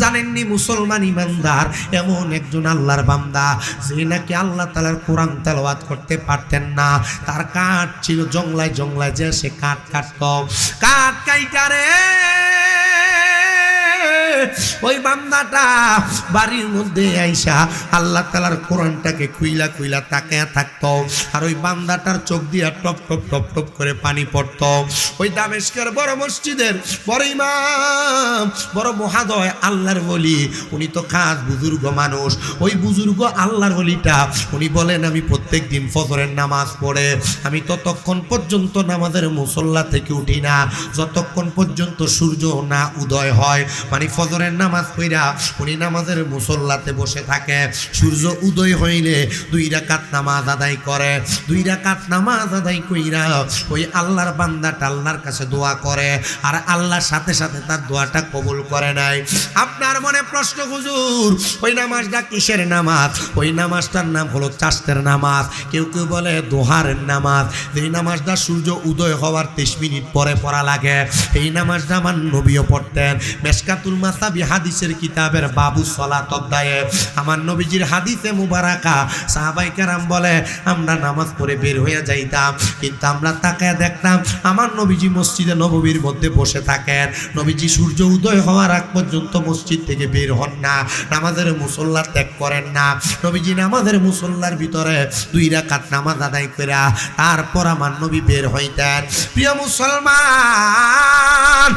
জানেননি মুসলমান ইমানদার এমন একজন আল্লাহর বান্দা যে নাকি আল্লাহ তাআলার কোরআন তেলাওয়াত করতে পারতেন না, তার কাঠ ছিল জংলায় জংলায়, যে সে কাঠ কাটত, কাঠ কাইটারে ওই বান্দাটা বাড়ির মধ্যে আইসা আল্লাহ তাআলার কোরআনটাকে খুইলা খুইলা তাকায়া থাকতো, আর ওই বান্দাটার চোখ দিয়া টপ টপ টপ টপ করে পানি পড়তো। ওই দামেস্কের বড় মসজিদের বড় ইমাম, বড় মহাদয় আল্লাহর ওলি, উনি তো খাস বুজুর্গ মানুষ। ওই বুজুর্গ আল্লাহর ওলিটা উনি বলেন, আমি প্রত্যেক দিন ফজরের নামাজ পড়ে আমি ততক্ষণ পর্যন্ত নামাজের মুসল্লা থেকে উঠি না যতক্ষণ পর্যন্ত সূর্য না উদয় হয়। মানে ফজরের নামাজ পড়া উনি নামাজের মুসল্লাতে বসে থাকে, সূর্য উদয় হইলে 2 রাকাত নামাজ আদায় করে, 2 রাকাত নামাজ আদায় কইরা ওই আল্লাহর বান্দাটা আল্লাহর কাছে দোয়া করে, আর আল্লাহর সাথে সাথে তার দোয়াটা কবুল করে নেয়। আপনার মনে প্রশ্ন, হুজুর ওই নামাজটা কিসের নামাজ? ওই নামাজটার নাম হলো চাষতের নামাজ, কেউ কেউ বলে দোহারের নামাজ। এই নামাজটা সূর্য উদয় হওয়ার 30 মিনিট পরে পড়া লাগে। এই নামাজটা আমার নবীও পড়তেন। মেশকাতুল মাসাবি হাদিসের কিতাবের বাবু সলাত অধ্যায়ে আমার নবীজির হাদিসে মুবারাকা সাহাবায়ে কেরাম বলে, আমরা নামাজ পড়ে বের হয়ে যাইতাম, কিন্তু আমরা তাকায় দেখতাম আমার নবীজি মসজিদে নববীর মধ্যে বসে থাকেন। নবীজি সূর্য উদয় হওয়ার আগ পর্যন্ত মসজিদ থেকে বের হন না, নামাজের মুসল্লা ত্যাগ করেন না। নবীজি নামাজের মুসল্লার ভিতরে 2 রাকাত নামাজ আদায় করে তারপর আমার নবী বের হইতেন। প্রিয় মুসলমান,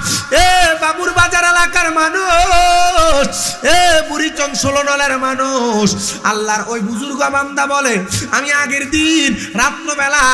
এ বাবুর বাজার এলাকার মানুষ, এ বুড়িচং ষোলনলের মানুষ, আল্লাহর ওই বুজুর্গ বান্দা বলে, আমি আগের দিন রাত্রবেলা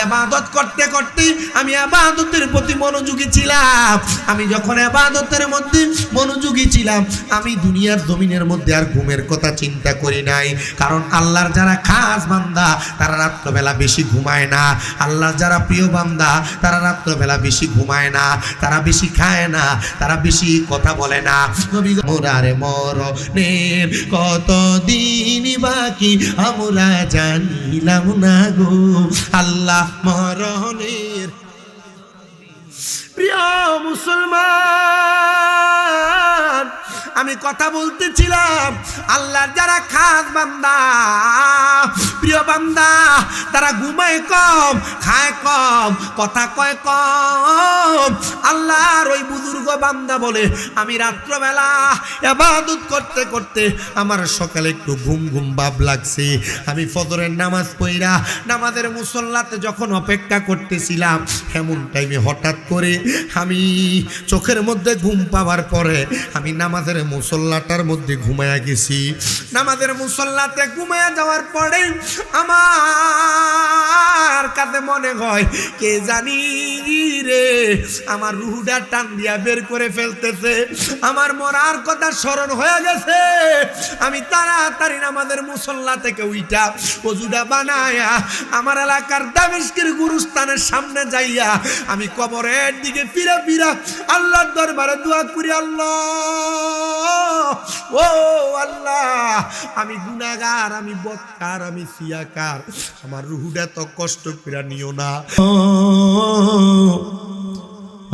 ইবাদত করতে করতে আমি ইবাদতের প্রতি মনোযোগী ছিলাম। আমি যখন ইবাদতের মধ্যে মনোযোগী ছিলাম, আমি দুনিয়ার জমিনের মধ্যে আর ঘুমের কথা চিন্তা করি নাই, কারণ আল্লাহর যারা খাস বান্দা তারা রাত্রবেলা বেশি ঘুমায় না, আল্লাহর যারা প্রিয় বান্দা তারা রাত্রবেলা বেশি ঘুমায় না, তারা বেশি খায় না, তারা বেশি কথা বলে না। নবী মোরারে মরণের কতদিন বাকি আমরা জানিলাম না গো, আল্লাহ মরণের। প্রিয় মুসলমান, আমি কথা বলতেছিলাম আল্লাহর যারা খাস বান্দা, প্রিয় বান্দা, তারা ঘুমায় কম, খায় কম, কথা কয় কম। আল্লাহর ওই বুজুর্গ বান্দা বলে, আমি রাত্রবেলা ইবাদত করতে করতে আমার সকালে একটু ঘুম ঘুম ভাব লাগছে। আমি ফজরের নামাজ পড়া নামাজের মুসল্লাতে যখন অপেক্ষা করতেছিলাম, এমন টাইমে হঠাৎ করে আমি চোখের মধ্যে ঘুম পাওয়ার পরে আমি নামাজের মুসল্লাটার মধ্যে ঘুমায়া গেছি। নামাজের মুসল্লাতে ঘুমায়া যাওয়ার পরে আমার কাছে মনে হয় কে জানি রে আমার রুহুটা টান দিয়া বের করে ফেলতেছে, আমার মরার কথা স্মরণ হয়ে গেছে। আমি তাড়াতাড়ি নামাজের মুসল্লা থেকে উইটা ওযুটা বানায়া আমার এলাকার দামেস্কের গুরুস্থানের সামনে যাইয়া আমি কবরের দিকে ফিরা ফিরা আল্লাহর দরবারে দোয়া করি, আল্লাহ ও আল্লাহ, আমি গুনাহগার, আমি বদকার, আমি সিয়াকার, আমার রুহুটা তো কষ্ট করে নিও না।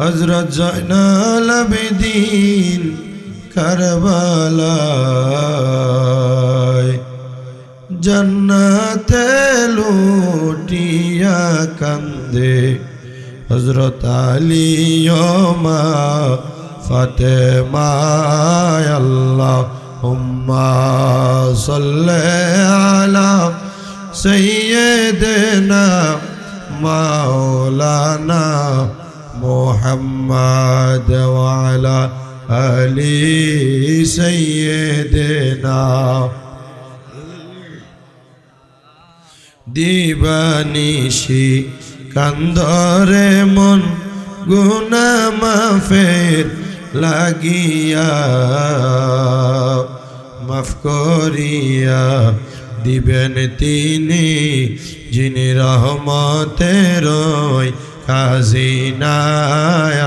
হযরত জয়নাল আবেদিন কারবালায় জান্নাতে লুটিয়া কান্দে হযরত আলী ও মা ফাতেমা, আল্লাহুম্মা সাল্লি আলা সাইয়্যিদিনা মাওলানা মুহাম্মদ ওয়া আলা আলি সাইয়্যিদিনা। দিবানিশি কান্দরে মন গুনাহ মাফের লাগিয়া, মাফ করিয়া দিবেন তিনি যিনি রহমতের খাজিনা।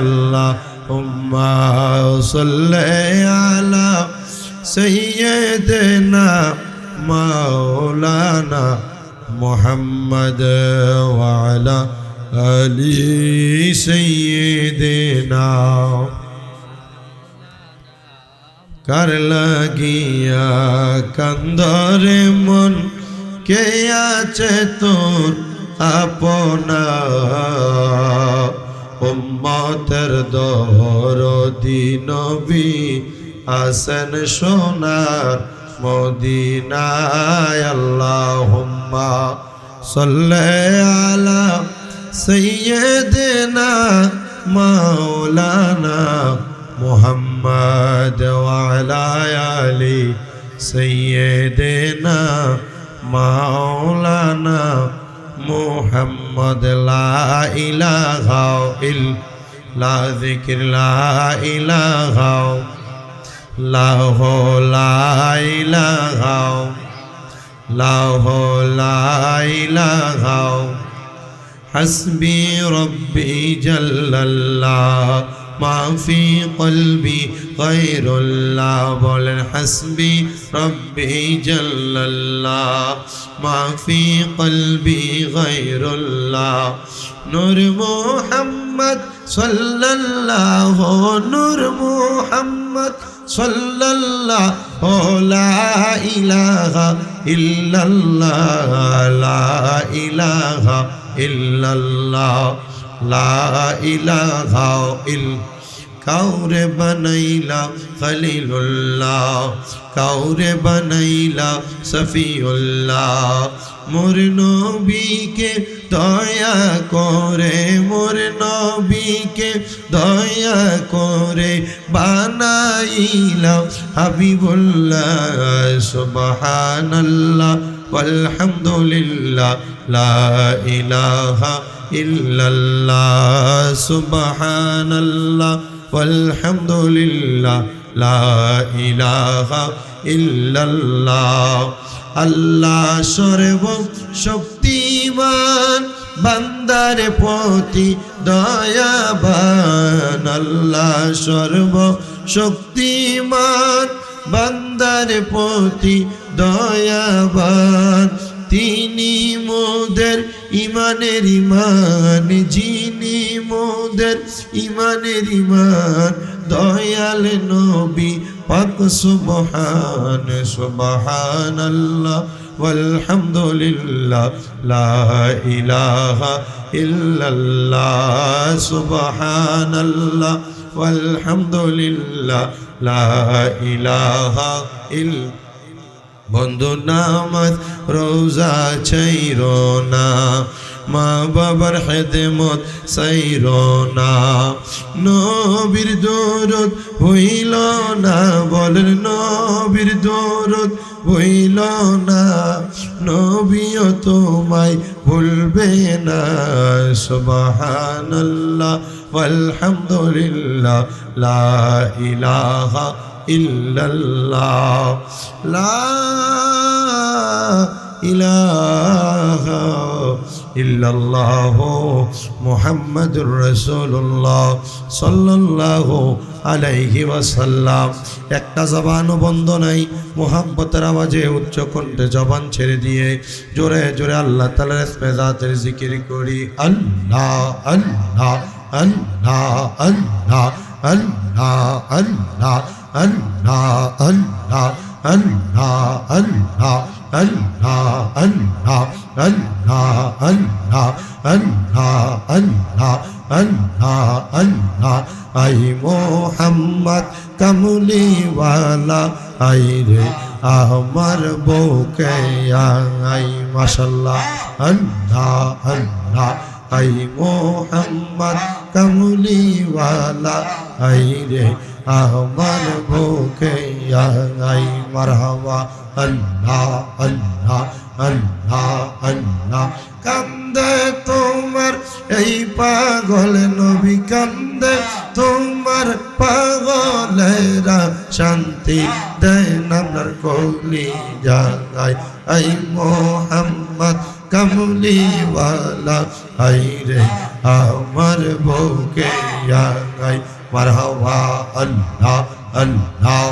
আল্লাহুম্মা সাল্লি আলা সাইয়্যিদিনা মাওলানা মুহাম্মদ ওয়া আলা আলি সাইয়্যিদিনা। কার লাগিয়া কান্দরে মন, কে আছে তোর আপনা, উম্মতের দরদি নবী আসেন সোনার মদিনায়। আল্লাহুম্মা সাল্লি আলা সাইয়্যিদিনা মাওলানা মুহাম্মদ ওয়া আলা আলি সাইয়্যিদিনা মাওলানা মুহাম্মদ। লা ইলাহা ইল্লা যিকর, লা ইলাহা লাহু, লা ইলাহা লাহু, লা ইলাহা হাসবি রব্বি জাল্লাল্লাহ মা ফি কলবি গায়রুল্লাহ। বলেন হাসবি রব্বি জাল্লাল্লাহ মা ফি কলবি গায়রুল্লাহ। নূর মুহাম্মদ সাল্লাল্লাহু, নূর মুহাম্মদ সাল্লাল্লাহু, লা ইলাহা ইল্লাল্লাহ, লা ইলাহা ইল্লাল্লাহ, লা ইলাহা ইল্লাল্লাহ। কাউরে বানাইলা খলিলুল্লাহ, কাউরে বানাইলা সফিউল্লাহ। মোর নবীকে দয়া করে, মোর নবীকে দয়া করে বানাইলা হাবিবুল্লাহ। সুবহানাল্লাহ ওয়ালহামদুলিল্লাহ, লা ইলাহা ইল্লাল্লাহ। সুবহানাল্লাহ ওয়ালহামদুলিল্লাহ, লা ইলাহা ইল্লাল্লাহ। আল্লাহ সর্ব শক্তিমান, বান্দার প্রতি দয়াবান। আল্লাহ সর্ব শক্তিমান, বান্দার প্রতি দয়াবান। তিনি মোদের ইমানের ইমান, যিনি মোদের ইমানের ইমান। দয়াল নবী পাক সুবহান, সুবহানাল্লাহ ওয়ালহামদুলিল্লাহ, লা ইলাহা ইল্লাল্লাহ। সুবহানাল্লাহ ওয়ালহামদুলিল্লাহ, লা ইলাহা ইল্লাল্লাহ। বন্ধু নামাজ রোজা ছাইরো না, মা বাবার খেদমত ছাইরো না। নবীর দরুদ হইল না, বলেন নবীর দরুদ হইল না। নবীও তোমায় ভুলবে না। সুবহানাল্লাহ ওয়ালহামদুলিল্লাহ, লা ইলাহা ইল্লাল্লাহ, লা ইলাহা ইল্লাল্লাহ মুহাম্মাদুর রাসূলুল্লাহ সাল্লাল্লাহু আলাইহি ওয়াসাল্লাম। একটা জবানও বন্ধ নাই, মুহাব্বতের আওয়াজে উচ্চ কণ্ঠে জবান ছেড়ে দিয়ে জোরে জোরে আল্লাহ তাআলার ইসমে জাতের জিকির করি। আল্লাহ আল্লাহ আল্লাহ আল্লাহ আল্লাহ আল্লাহ আল্লাহ আল্লাহ আল্লাহ আল্লাহ আল্লাহ আল্লাহ আল্লাহ আল্লাহ আল্লাহ আল্লাহ আল্লাহ আল্লাহ। আই মোহাম্মদ কামলিওয়ালা, আই রে আমার বউকে আই। মাশাআল্লাহ, আল্লাহ আল্লাহ। আই মোহাম্মদ কামলিওয়ালা, আই রে আমার বউকে আই। মারহাবা, আল্লাহ আল্লাহ আল্লাহ আল্লাহ। কান্দে তোমার এই পাগল নবী, কান্দে তোমার পাগলেরা, শান্তি দেন আপনার কলি জাগায়। আই মোহাম্মদ কামলিওয়ালা, আই রে আমার বউকে আই। মারহাবা, আল্লাহ আল্লাহ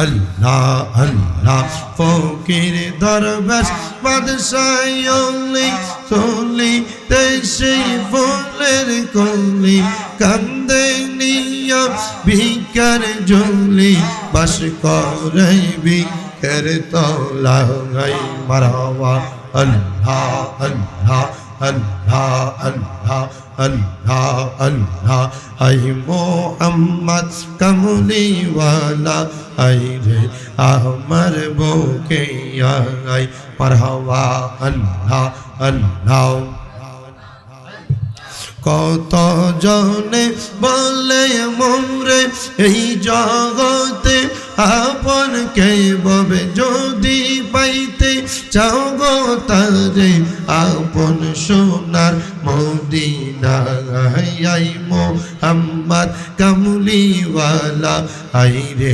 আল্লাহ আল্লাহ। ফকির দরবেশ বাদশাহলি চলি দেশে ফুলের কলি, কান্দে নিয়া ভিক কার জলি বাস করবি কের তলাই মারহাবা আল্লাহ আল্লাহ আল্লাহ আল্লাহ আল্লাহ আল্লাহ আই মোহাম্মদ কামলিওয়ালা আই রে আমার বুকে আই মারহাবা আল্লাহ আল্লাহ কত জনে বলে মোরে এই জগতে আপন কে ববে যদি পাইতে চাও গো তারে আপন সোনার মদিনা আই মোহাম্মদ কামলিওয়ালা আই রে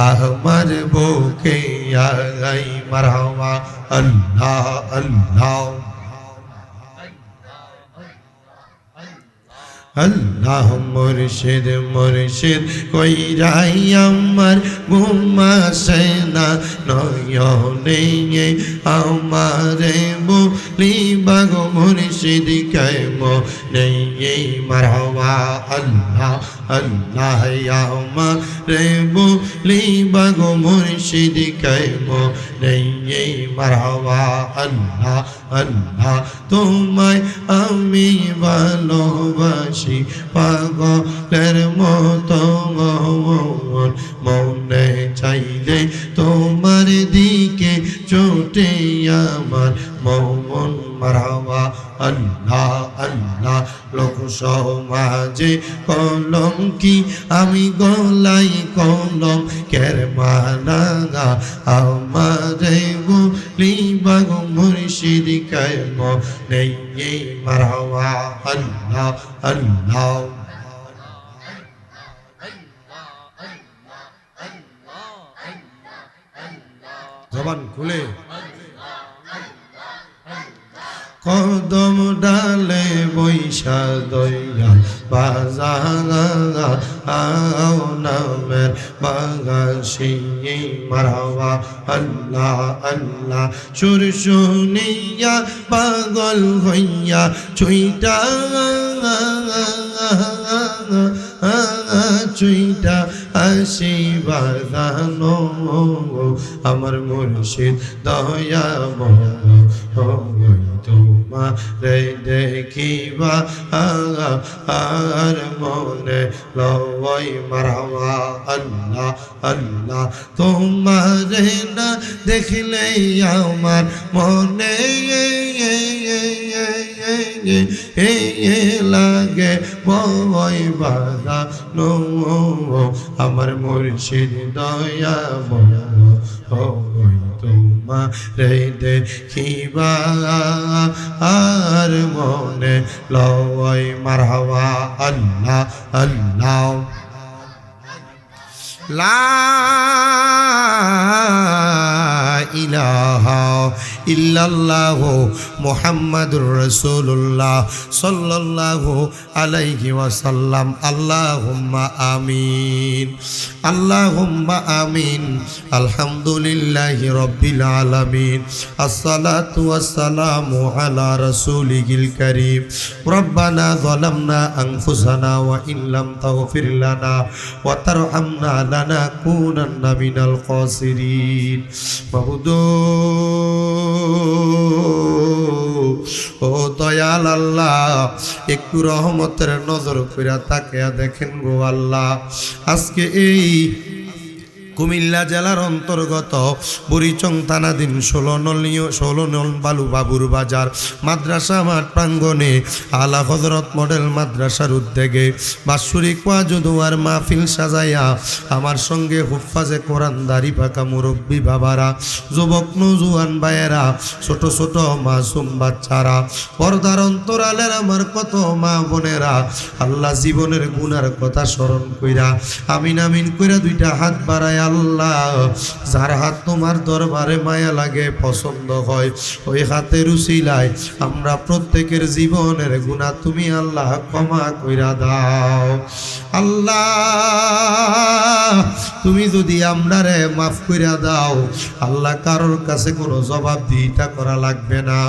আমার বুকে আই মারহাবা আল্লাহ আল্লাহ আল্লাহ মুর্শিদ মুর্শিদ কইরাই আমার ঘুমাসে না নয়নে আমারে বলি বাগো মুর্শিদ কেম নেই মারহাবা আল্লাহ আল্লাহ আমারে বলি বাগো মুর্শিদ কেম নেই মারহাবা আল্লাহ আল্লাহ তোমায় আমি ভালোবাসি পাগলের মতো মনে চাইলে তোমার দিকে ছোটে আমার মন মারহাবা আল্লাহ আল্লাহ লোক সমাজে কলঙ্কি আমি গলাই কলম কের মানাগা আমারে বলি বাগো মুর্শিদ কেম নেই মারহাবা আল্লাহ আল্লাহ জবান খুলে কদম ডালে বৈশা দইয়া বাজা আও নামের বাগাসি মারহাবা আল্লাহ আল্লাহ সুর শুনিয়া পাগল হইয়া ছুইটা চুইটা আসি বাজানো আমার মুর্শিদ দয়া তোমারে দেখিবা আর মনে লয় মারহাবা আল্লাহ আল্লাহ তোমারে না দেখলে আমার মনে লাগে বয় বাধা নো আমার মুর্শিদ দয়া তোমারে দেখিবা আর মনে লয় মারহাবা আল্লাহ আল্লাহ লা ইলাহা ইল্লাল্লাহু মুহাম্মাদুর রাসূলুল্লাহ সাল্লাল্লাহু আলাইহি ওয়াসাল্লাম আল্লাহুম্মা আমিন আল্লাহুম্মা আমিন আলহামদুলিল্লাহি রাব্বিল আলামিন আসসালাতু ওয়াসসালামু আলা রাসূলিল কারীম রব্বানা যালামনা আনফুসানা ওয়া ইল্লাম তাগফির লানা ওয়া তারহামনা লানাকুনান্না মিনাল খাসিরিন মাবুদু ও দয়াল আল্লাহ একটু রহমতের নজর কইরা তাকিয়া দেখেন গো আল্লাহ আজকে এই কুমিল্লা জেলার অন্তর্গত বুড়িচং থানাধীন 16 নং বালু বাবুর বাজার মাদ্রাসা মাঠ প্রাঙ্গণে আলা হযরত মডেল মাদ্রাসার উদ্যোগে বাৎসরিক ওয়াজ ও দোয়ার মাহফিল সাজাইয়া আমার সঙ্গে হুফাজে কোরআন দাড়ি পাকা মুরব্বী বাবারা যুবক নওজোয়ান ভাইয়েরা ছোট ছোট মাসুম বাচ্চারা পর্দার অন্তরালের আমার কত মা বোনেরা আল্লাহ জীবনের গুনার কথা স্মরণ কইরা আমিন আমিন কইরা দুইটা হাত বাড়ায়া আল্লাহ যার হাত তোমার দরবারে মায়া লাগে পছন্দ হয় ওই হাতের উসিলায় আমরা প্রত্যেকের জীবনের গুনাহ তুমি আল্লাহ ক্ষমা কইরা দাও আল্লাহ তুমি যদি আমরারে মাফ কইরা দাও আল্লাহ কারোর কাছে কোনো জবাবদিহিতা করা লাগবে না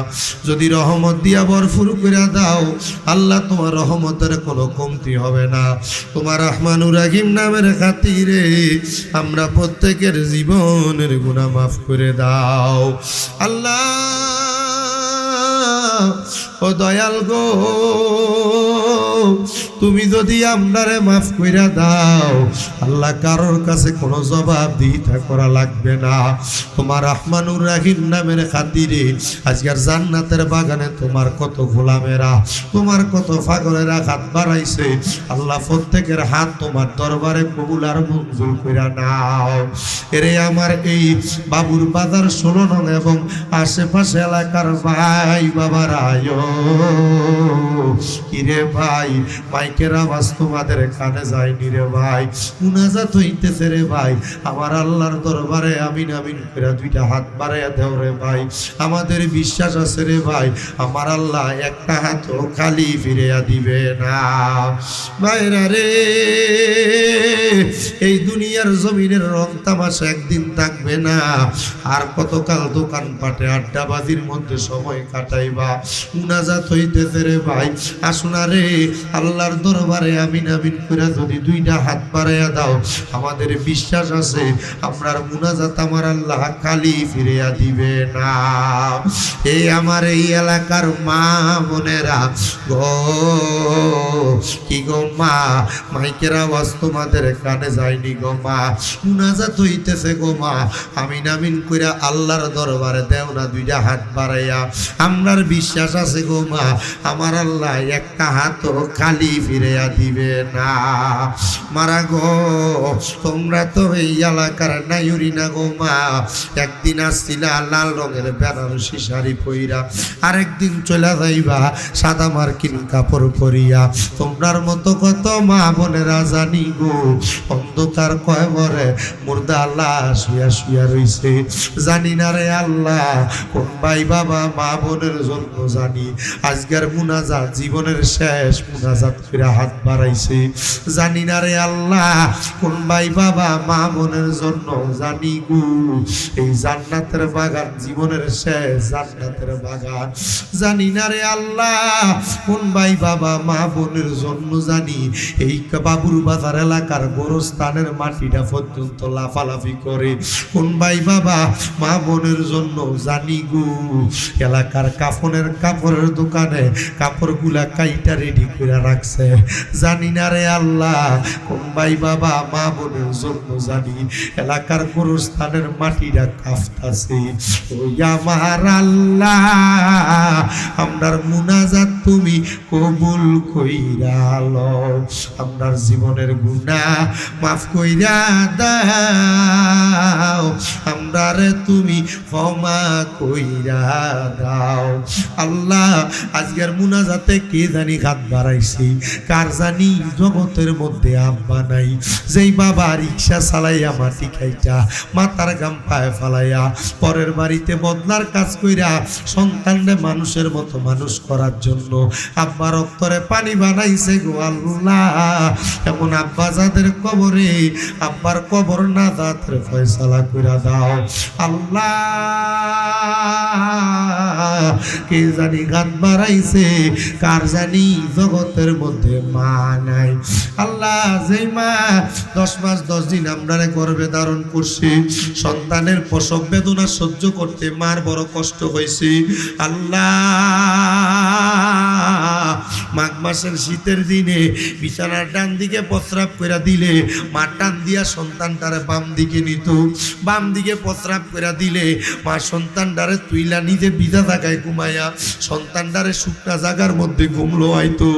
যদি রহমত দিয়া ভরপুর কইরা দাও আল্লাহ তোমার রহমতের কোনো কমতি হবে না তোমার রহমানুর রহিম নামের খাতিরে আমরা প্রত্যেকের জীবনের গুনাহ মাফ করে দাও আল্লাহ ও দয়াল গো তুমি যদি আমরারে মাফ কইরা দাও আল্লাহ কারোর কাছে কোনো জবাবদিহিতা করা লাগবে না তোমার রহমানুর রহিম নামের খাতিরে আজকের জান্নাতের বাগানে তোমার কত গোলামেরা তোমার কত পাগলেরা হাত বাড়াইছে আল্লাহ প্রত্যেকের হাত তোমার দরবারে কবুল আর মঞ্জুর কইরা নাও এরে আমার এই বাবুর বাজার 16 নং এবং আশেপাশে এলাকার ভাই বাবার আয় কিরে ভাই মাইকের আওয়াজ তোমাদের কানে যায়নি রে ভাই মুনাজাত হইতেছে রে ভাই আমার আল্লাহর দরবারে আমিন আমিন করে দুইটা হাত বাড়াইয়া দাও রে ভাই আমাদের বিশ্বাস আছে রে ভাই আমার আল্লাহ একটা হাতও খালি ফিরিয়া দিবে না ভাইরা রে এই দুনিয়ার জমিনের রং তামাশা একদিন থাকবে না আর কতকাল দোকানপাটে আড্ডাবাজির মধ্যে সময় কাটাইবা মুনাজাত হইতেছে রে ভাই আসুনা রে আল্লাহর দরবারে আমিন আমিন করে যদি দুইটা হাত বাড়াইয়া দাও আমাদের বিশ্বাস আছে আপনার মুনাজাত আমার আল্লাহ খালি ফিরিয়া দিবে না এই আমার এই এলাকার মা বোনেরা গো কি গো মা মাইকের আওয়াজ তোমাদের কানে যায়নি গো মা মুনাজাত হইতেছে গো মা আমিন আমিন করে আল্লাহর দরবারে দেও না দুইটা হাত বাড়াইয়া আমরার বিশ্বাস আছে গো মা আমার আল্লাহ একটা হাতও খালি ফিরিয়া দিবে না মারা গো তোমরা তো এই এলাকার নাইউরি না গো মা একদিন আসছিলা লাল রঙের বেনারসি শাড়ি পইরা আরেকদিন চলে যাইবা সাদা মার্কিন কাপড় পরিয়া তোমরার মতো কত মা বোনেরা জানি গো অন্ধকার কয়বরে মুর্দা আল্লাহ শুয়া শুয়া রইছে জানি না রে আল্লাহ কোন ভাই বাবা মা বোনের জন্য জানি আজকের মুনাজাত জীবনের শেষ মুনাজাত করে হাত বাড়াইছে জানি না রে আল্লাহ কোন ভাই বাবা মা বোনের জন্য জানি গো এই জান্নাতের বাগান জীবনের শেষ জান্নাতের বাগান জানি না রে আল্লাহ কোন ভাই বাবা মা বোনের জন্য জানি এই বাবুর বাজার এলাকার গোরস্থানের মাটিটা পর্যন্ত লাফালাফি করে কোন ভাই বাবা মা বোনের জন্য জানি গো এলাকার কাপড়ের দোকানে কাপড়গুলা কাইটা রেডি করে রাখছে জানি না রে আল্লাহ কোন ভাই বাবা মা বোনের জন্য জানি এলাকার গোরস্থানের মাটিটা কাঁপতাছে ওই আমার আল্লাহ আমরার মুনাজাত তুমি কবুল কইরা লও আমরার জীবনের গুনাহ মাফ কইরা দাও আমরারে তুমি ক্ষমা কইরা দাও আল্লাহ আজকের মুনাজাতে কে জানি হাত বাড়াইছি কার জানি জগতের মধ্যে আব্বা নাই যেই বাবা রিক্সা চালাইয়া মাটি খাইটা মাথার গাম পায়ে ফালাইয়া পরের বাড়িতে বদলার কাজ কইরা সন্তানরে মানুষের মতো মানুষ করার জন্য আব্বার অন্তরে পানি বানাইছে গো আল্লাহ এমন আব্বা যাদের কবরে আব্বার কবর না দাতের ফয়সালা কইরা দাও আল্লাহ কে জানি গান বাড়াইছে কার জানি জগতের মধ্যে মা নাই আল্লাহ যেই মা 10 মাস 10 দিন আমরারে গর্ভে ধারণ করছে সন্তানের প্রসব বেদনা সহ্য করতে মার বড় কষ্ট হয়েছে আল্লাহ মাঘ মাসের শীতের দিনে বিছানার ডান দিকে প্রস্রাব করে দিলে মা টান দিয়া সন্তানটারে বাম দিকে নিত বাম দিকে প্রস্রাব করে দিলে মা সন্তানটারে তুইলা নিজে বিধা জায়গায় ঘুমাইয়া সন্তানটারে শুকনা জায়গার মধ্যে ঘুমলো হয়তো।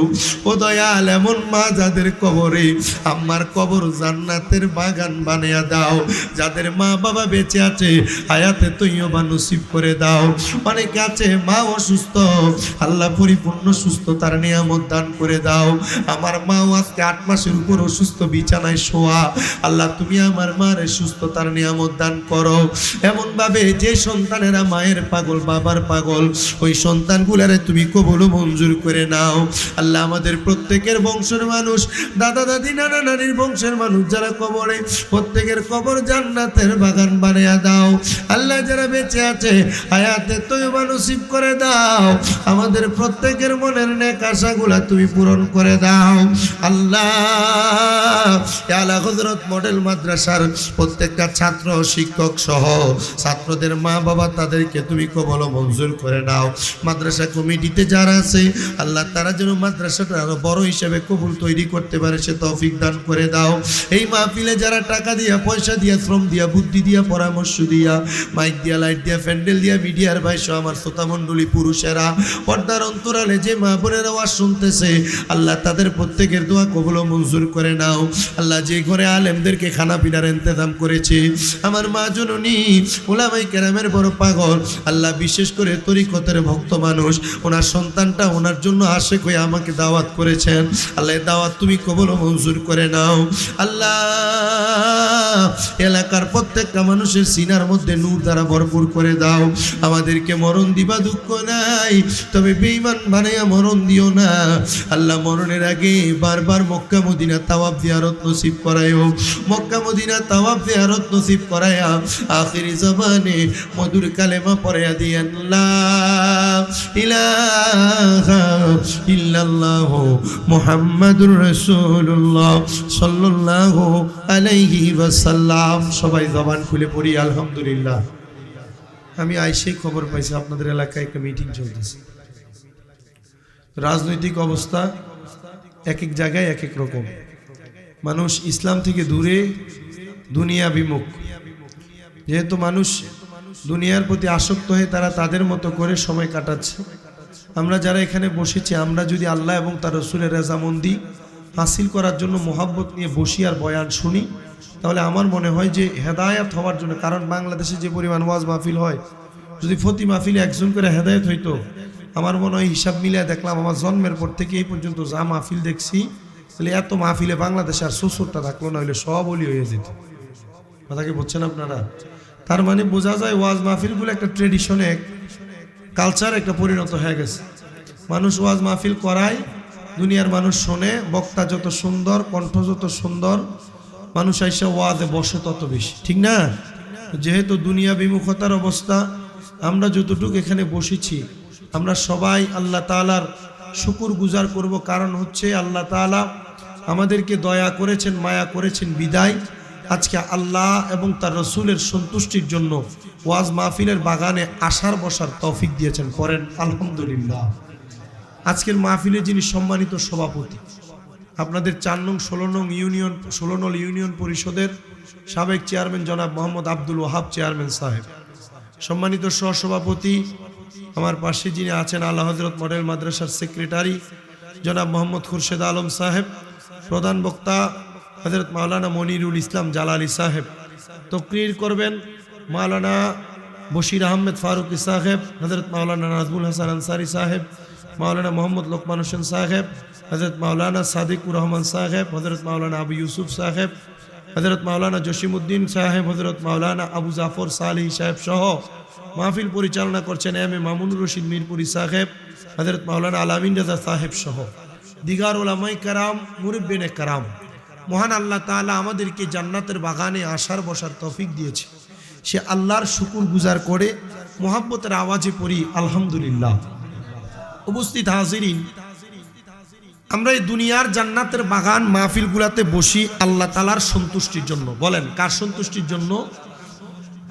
ও দয়াল, এমন মা যাদের কবরে আমার কবর জান্নাতের বাগান বানিয়ে দাও। যাদের মা বাবা বেঁচে আছে হায়াতে তৈয়বা নসিব করে দাও। অনেকে আছে মা অসুস্থ, আল্লাহ পরিপূর্ণ সুস্থতার নিয়ামত দান করে দাও। আমার মাও আজকে 8 মাসের উপর অসুস্থ, বিছানায় শোয়া। আল্লাহ তুমি আমার মারে সুস্থতার নিয়ামত দান করো। এমন ভাবে যে সন্তানেরা মায়ের পাগল বাবার পাগল, ওই সন্তানগুলারে তুমি কবুল মঞ্জুর করে নাও। আল্লাহ আমাদের প্রত্যেকের বংশের মানুষ, দাদা দাদি নানা নানির বংশের মানুষ যারা কবরে, প্রত্যেকের কবর জান্নাতের বাগান বানিয়ে দাও। আল্লাহ যারা বেঁচে আছে হায়াতে তয়্যবা নসিব করে দাও। আমাদের প্রত্যেকের মনের নেক আশাগুলা তুমি পূরণ করে দাও। আল্লাহ আলা হযরত মডেল মাদ্রাসার প্রত্যেকটা ছাত্র শিক্ষক সহ ছাত্রদের মা বাবা তাদেরকে তুমি কবুল মঞ্জুর করে নাও। মাদ্রাসা কমিটিতে যারা আছে আল্লাহ তারা যেন মাদ্রাসাটা আরো বড় হিসেবে কবুল তৈরি করতে পারে সে তৌফিক দান করে দাও। এই মাহফিলে যারা টাকা দিয়া পয়সা দিয়া শ্রম দিয়া বুদ্ধি দিয়া পরামর্শ দিয়া মাইক দিয়া লাইট দিয়া প্যান্ডেল দিয়া মিডিয়ার ভাই সহ আমার শ্রোতা মণ্ডলী পুরুষেরা পর্দার অন্তরালে যে মা বোনের আওয়াজ শুনতেছে আল্লাহ তাদের প্রত্যেকের দোয়া কবুল মঞ্জুর করে নাও। আল্লাহ যে ঘরে আলেমদেরকে খানা পিনার ইন্তজাম করেছে আমার মা জননী উলামায়ে কেরামের বড় পাগল, আল্লাহ বিশেষ করে তরিকতের ভক্ত মানুষ, ওনার সন্তানটা ওনার জন্য আশেক হয়ে আমাকে দাওয়াত করেছেন। আল্লাহ দাওয়াত তুমি কবুল মঞ্জুর করে নাও। আল্লাহ এলাকার প্রত্যেকটা মানুষের সিনার মধ্যে নূর দ্বারা ভরপুর করে দাও। আমাদেরকে মরণ দিবা দুঃখ নাই, তবে বেঈমান বানাইয়া মরণ দিও না। আল্লাহ মরণের আগে বারবার মক্কা মদিনা তাওয়াফ জিয়ারত নসিব করায়ও, মক্কা মদিনা তাওয়াফ জিয়ারত নসিব করায়া আখিরি জবানে মধুর কালেমা পড়াইয়া দিয়েন লা ইলাহা ইল্লাল্লাহ মুহাম্মাদুর রাসূলুল্লাহ সাল্লাল্লাহু আলাইহি ওয়াসাল্লাম। সবাই জবান খুলে পড়ি আলহামদুলিল্লাহ। আমি আইসেই খবর পাইছি আপনাদের এলাকায় একটা মিটিং চলতেছে। রাজনৈতিক অবস্থা এক এক জায়গায় এক এক রকম, মানুষ ইসলাম থেকে দূরে দুনিয়া বিমুখ। যেহেতু মানুষ দুনিয়ার প্রতি আসক্ত হয়ে তারা তাদের মতো করে সময় কাটাচ্ছে, আমরা যারা এখানে বসেছি আমরা যদি আল্লাহ এবং তার রসুলের রেজামন্দি হাসিল করার জন্য মোহাব্বত নিয়ে বসি আর বয়ান শুনি, তাহলে আমার মনে হয় যে হেদায়েত হওয়ার জন্য, কারণ বাংলাদেশে যে পরিমাণ ওয়াজ মাহফিল হয়, যদি প্রতি মাহফিলে একজন করে হেদায়েত হইতো, আমার মনে হয় হিসাব মিলিয়ে দেখলাম আমার জন্মের পর থেকে এই পর্যন্ত যা মাহফিল দেখছি, তাহলে এত মাহফিলে বাংলাদেশে আর ৭০টা থাকলো না, হইলে সব বলি হয়ে যেত। কথা কি বলছেন আপনারা? তার মানে বোঝা যায় ওয়াজ মাহফিলগুলো একটা ট্রেডিশনে, কালচার একটা পরিণত হয়ে গেছে। মানুষ ওয়াজ মাহফিল করায়, দুনিয়ার মানুষ শোনে, বক্তা যত সুন্দর, কণ্ঠ যত সুন্দর, মানুষ আইসা ওয়াজে বসে তত বেশি, ঠিক না? যেহেতু দুনিয়া বিমুখতার অবস্থা, আমরা যতটুকু এখানে বসেছি আমরা সবাই আল্লাহ তাআলার শুকর গুজার করব। কারণ হচ্ছে আল্লাহ তাআলা আমাদেরকে দয়া করেছেন, মায়া করেছেন বিদায় আজকে আল্লাহ এবং তার রসুলের সন্তুষ্টির জন্য ওয়াজ মাহফিলের বাগানে আসার বসার তৌফিক দিয়েছেন। করেন আলহামদুলিল্লাহ। আজকের মাহফিলে যিনি সম্মানিত সভাপতি, আপনাদের 4 নং 16 নং ইউনিয়ন পরিষদের সাবেক চেয়ারম্যান জনাব মোহাম্মদ আব্দুল ওয়াহাব চেয়ারম্যান সাহেব, সম্মানিত সহসভাপতি আমার পাশে যিনি আছেন আলা হযরত মডেল মাদ্রাসার সেক্রেটারি জনাব মোহাম্মদ খুরশেদ আলম সাহেব, প্রধান বক্তা হযরত মাওলানা মনিরুল ইসলাম জালালি সাহেব, তকরীর করবেন মাওলানা বশির আহমেদ ফারুকি সাহেব, হযরত মাওলানা নাজমুল হাসান আনসারি সাহেব, মাওলানা মোহাম্মদ লোকমান হোসেন সাহেব, হযরত মাওলানা সাদিকুর রহমান সাহেব, হযরত মাওলানা আবু ইউসুফ সাহেব, হযরত মাওলানা জসিমউদ্দিন সাহেব, হযরত মাওলানা আবু জাফর সালেহী সাহেব সহ মাহফিল পরিচালনা করছেন এম এ মামুনুর রশিদ মিরপুরি সাহেব, হযরত মাওলানা আলামিন রাজা সাহেব সহ দিগার উলামায়ে কেরাম, মুরব্বিনে কেরাম। মহান আল্লাহ তাআলা আমাদেরকে জান্নাতের বাগানে আসার বসার তৌফিক দিয়েছে। সে আল্লাহর শুকর গুজার করে মোহাব্বতের আওয়াজে পড়ি আলহামদুলিল্লাহ। উপস্থিত হাজিরিন, আমরা এই দুনিয়ার জান্নাতের বাগান মাহফিলগুলাতে বসি আল্লাহ তাআলার সন্তুষ্টির জন্য। বলেন কার সন্তুষ্টির জন্য?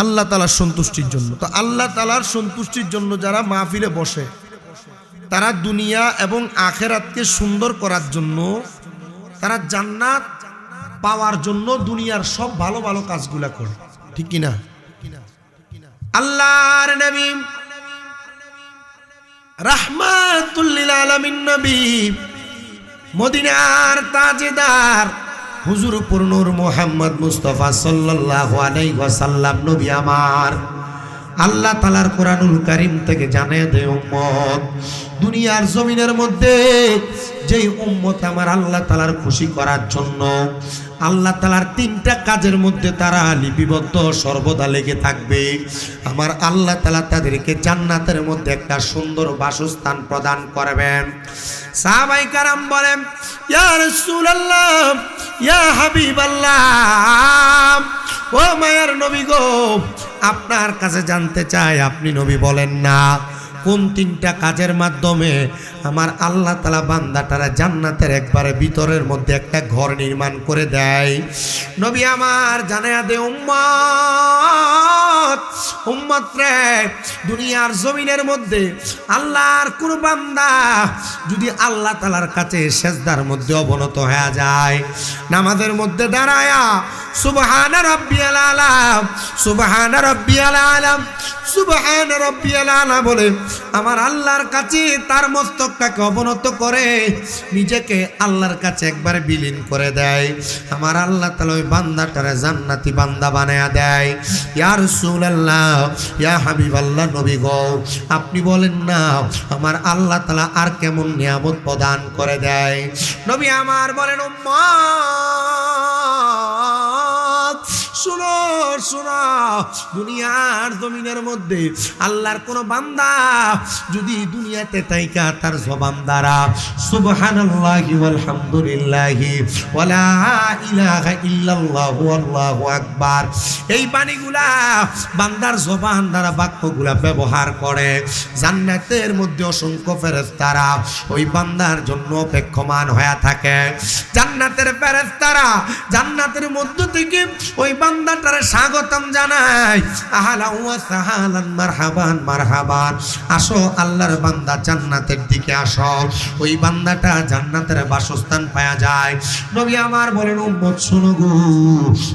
আল্লাহ তাআলার সন্তুষ্টির জন্য। তো আল্লাহ তাআলার সন্তুষ্টির জন্য যারা মাহফিলে বসে তারা দুনিয়া এবং আখিরাতকে সুন্দর করার জন্য, তারা জান্নাত পাওয়ার জন্য দুনিয়ার সব ভালো ভালো কাজগুলা করে, ঠিক কিনা? আল্লাহর নবী রাহমাতুল লিল আলামিন নবী মদিনার তাজদার হুজুর নূর মুহাম্মদ মুস্তাফা সাল্লাল্লাহু আলাইহি ওয়াসাল্লাম নবী আমার আল্লাহ তাআলার কোরআনুল কারীম থেকে জানিয়ে দেয় উম্মত দুনিয়ার জমিনের মধ্যে যেই উম্মত আমার আল্লাহ তাআলার খুশি করার জন্য আল্লাহ তাআলার তিনটা কাজের মধ্যে তারা লিপিবদ্ধ সর্বদা লেগে থাকবে আমার আল্লাহ তাআলা তাদেরকে জান্নাতের মধ্যে একটা সুন্দর বাসস্থান প্রদান করবেন। সাহাবায়ে কেরাম বলেন ইয়া রাসূলুল্লাহ ইয়া হাবিবাল্লাহ ও মায়ের নবী গো আপনার কাছে জানতে চাই আপনি নবী বলেন না কোন তিনটা কাজের মাধ্যমে আমার আল্লাহ তাআলা বান্দাটারা জান্নাতের একবারে ভিতরের মধ্যে একটা ঘর নির্মাণ করে দেয়। নবী আমার জানায়া দে উম্মত রে দুনিয়ার জমিনের মধ্যে আল্লাহর কোন বান্দা যদি আল্লাহ তাআলার কাছে সিজদার মধ্যে অবনত হয়ে যায় নামাজের মধ্যে দাঁড়ায়া সুবহান রাব্বিয়াল আলা সুবহান রাব্বিয়াল আলা সুবহান রাব্বিয়াল আলা বলে আমার আল্লাহর কাছে তার মস্তকটাকে অবনত করে নিজেকে আল্লাহর কাছে একবারে বিলীন করে দেয় আমার আল্লাহ তাআলা ওই বান্দাটারে জান্নাতি বান্দা বানায়া দেয়। ইয়া রাসূলুল্লাহ ইয়া হাবিবাল্লাহ নবী গো আপনি বলেন না আমার আল্লাহ তাআলা আর কেমন নিয়ামত প্রদান করে দেয়। নবী আমার বলেন উম্মত শুনো শুনো দুনিয়ার জমিনের মধ্যে আল্লাহর কোন বান্দা যদি দুনিয়াতে তাইকা তার জবান দ্বারা সুবহানাল্লাহি ওয়াল হামদুলিল্লাহি ওয়ালা ইলাহা ইল্লাল্লাহু আল্লাহু আকবার এই বাণীগুলা বান্দার জবান দ্বারা বাক্যগুলা ব্যবহার করে জান্নাতের মধ্যে অসংখ্য ফেরেশতারা ওই বান্দার জন্য অপেক্ষমান হয়ে থাকে। জান্নাতের ফেরেশতারা জান্নাতের মধ্য থেকে ওই বান্দাটারে স্বাগতম জানায় আহলান ওয়া সাহলান মারহাবান মারহাবান আসো আল্লাহর বান্দা জান্নাতের দিকে আসো ওই বান্দাটা জান্নাতের বাসস্থান পাওয়া যায়। নবী আমার বলেন উম্মত শুনো গো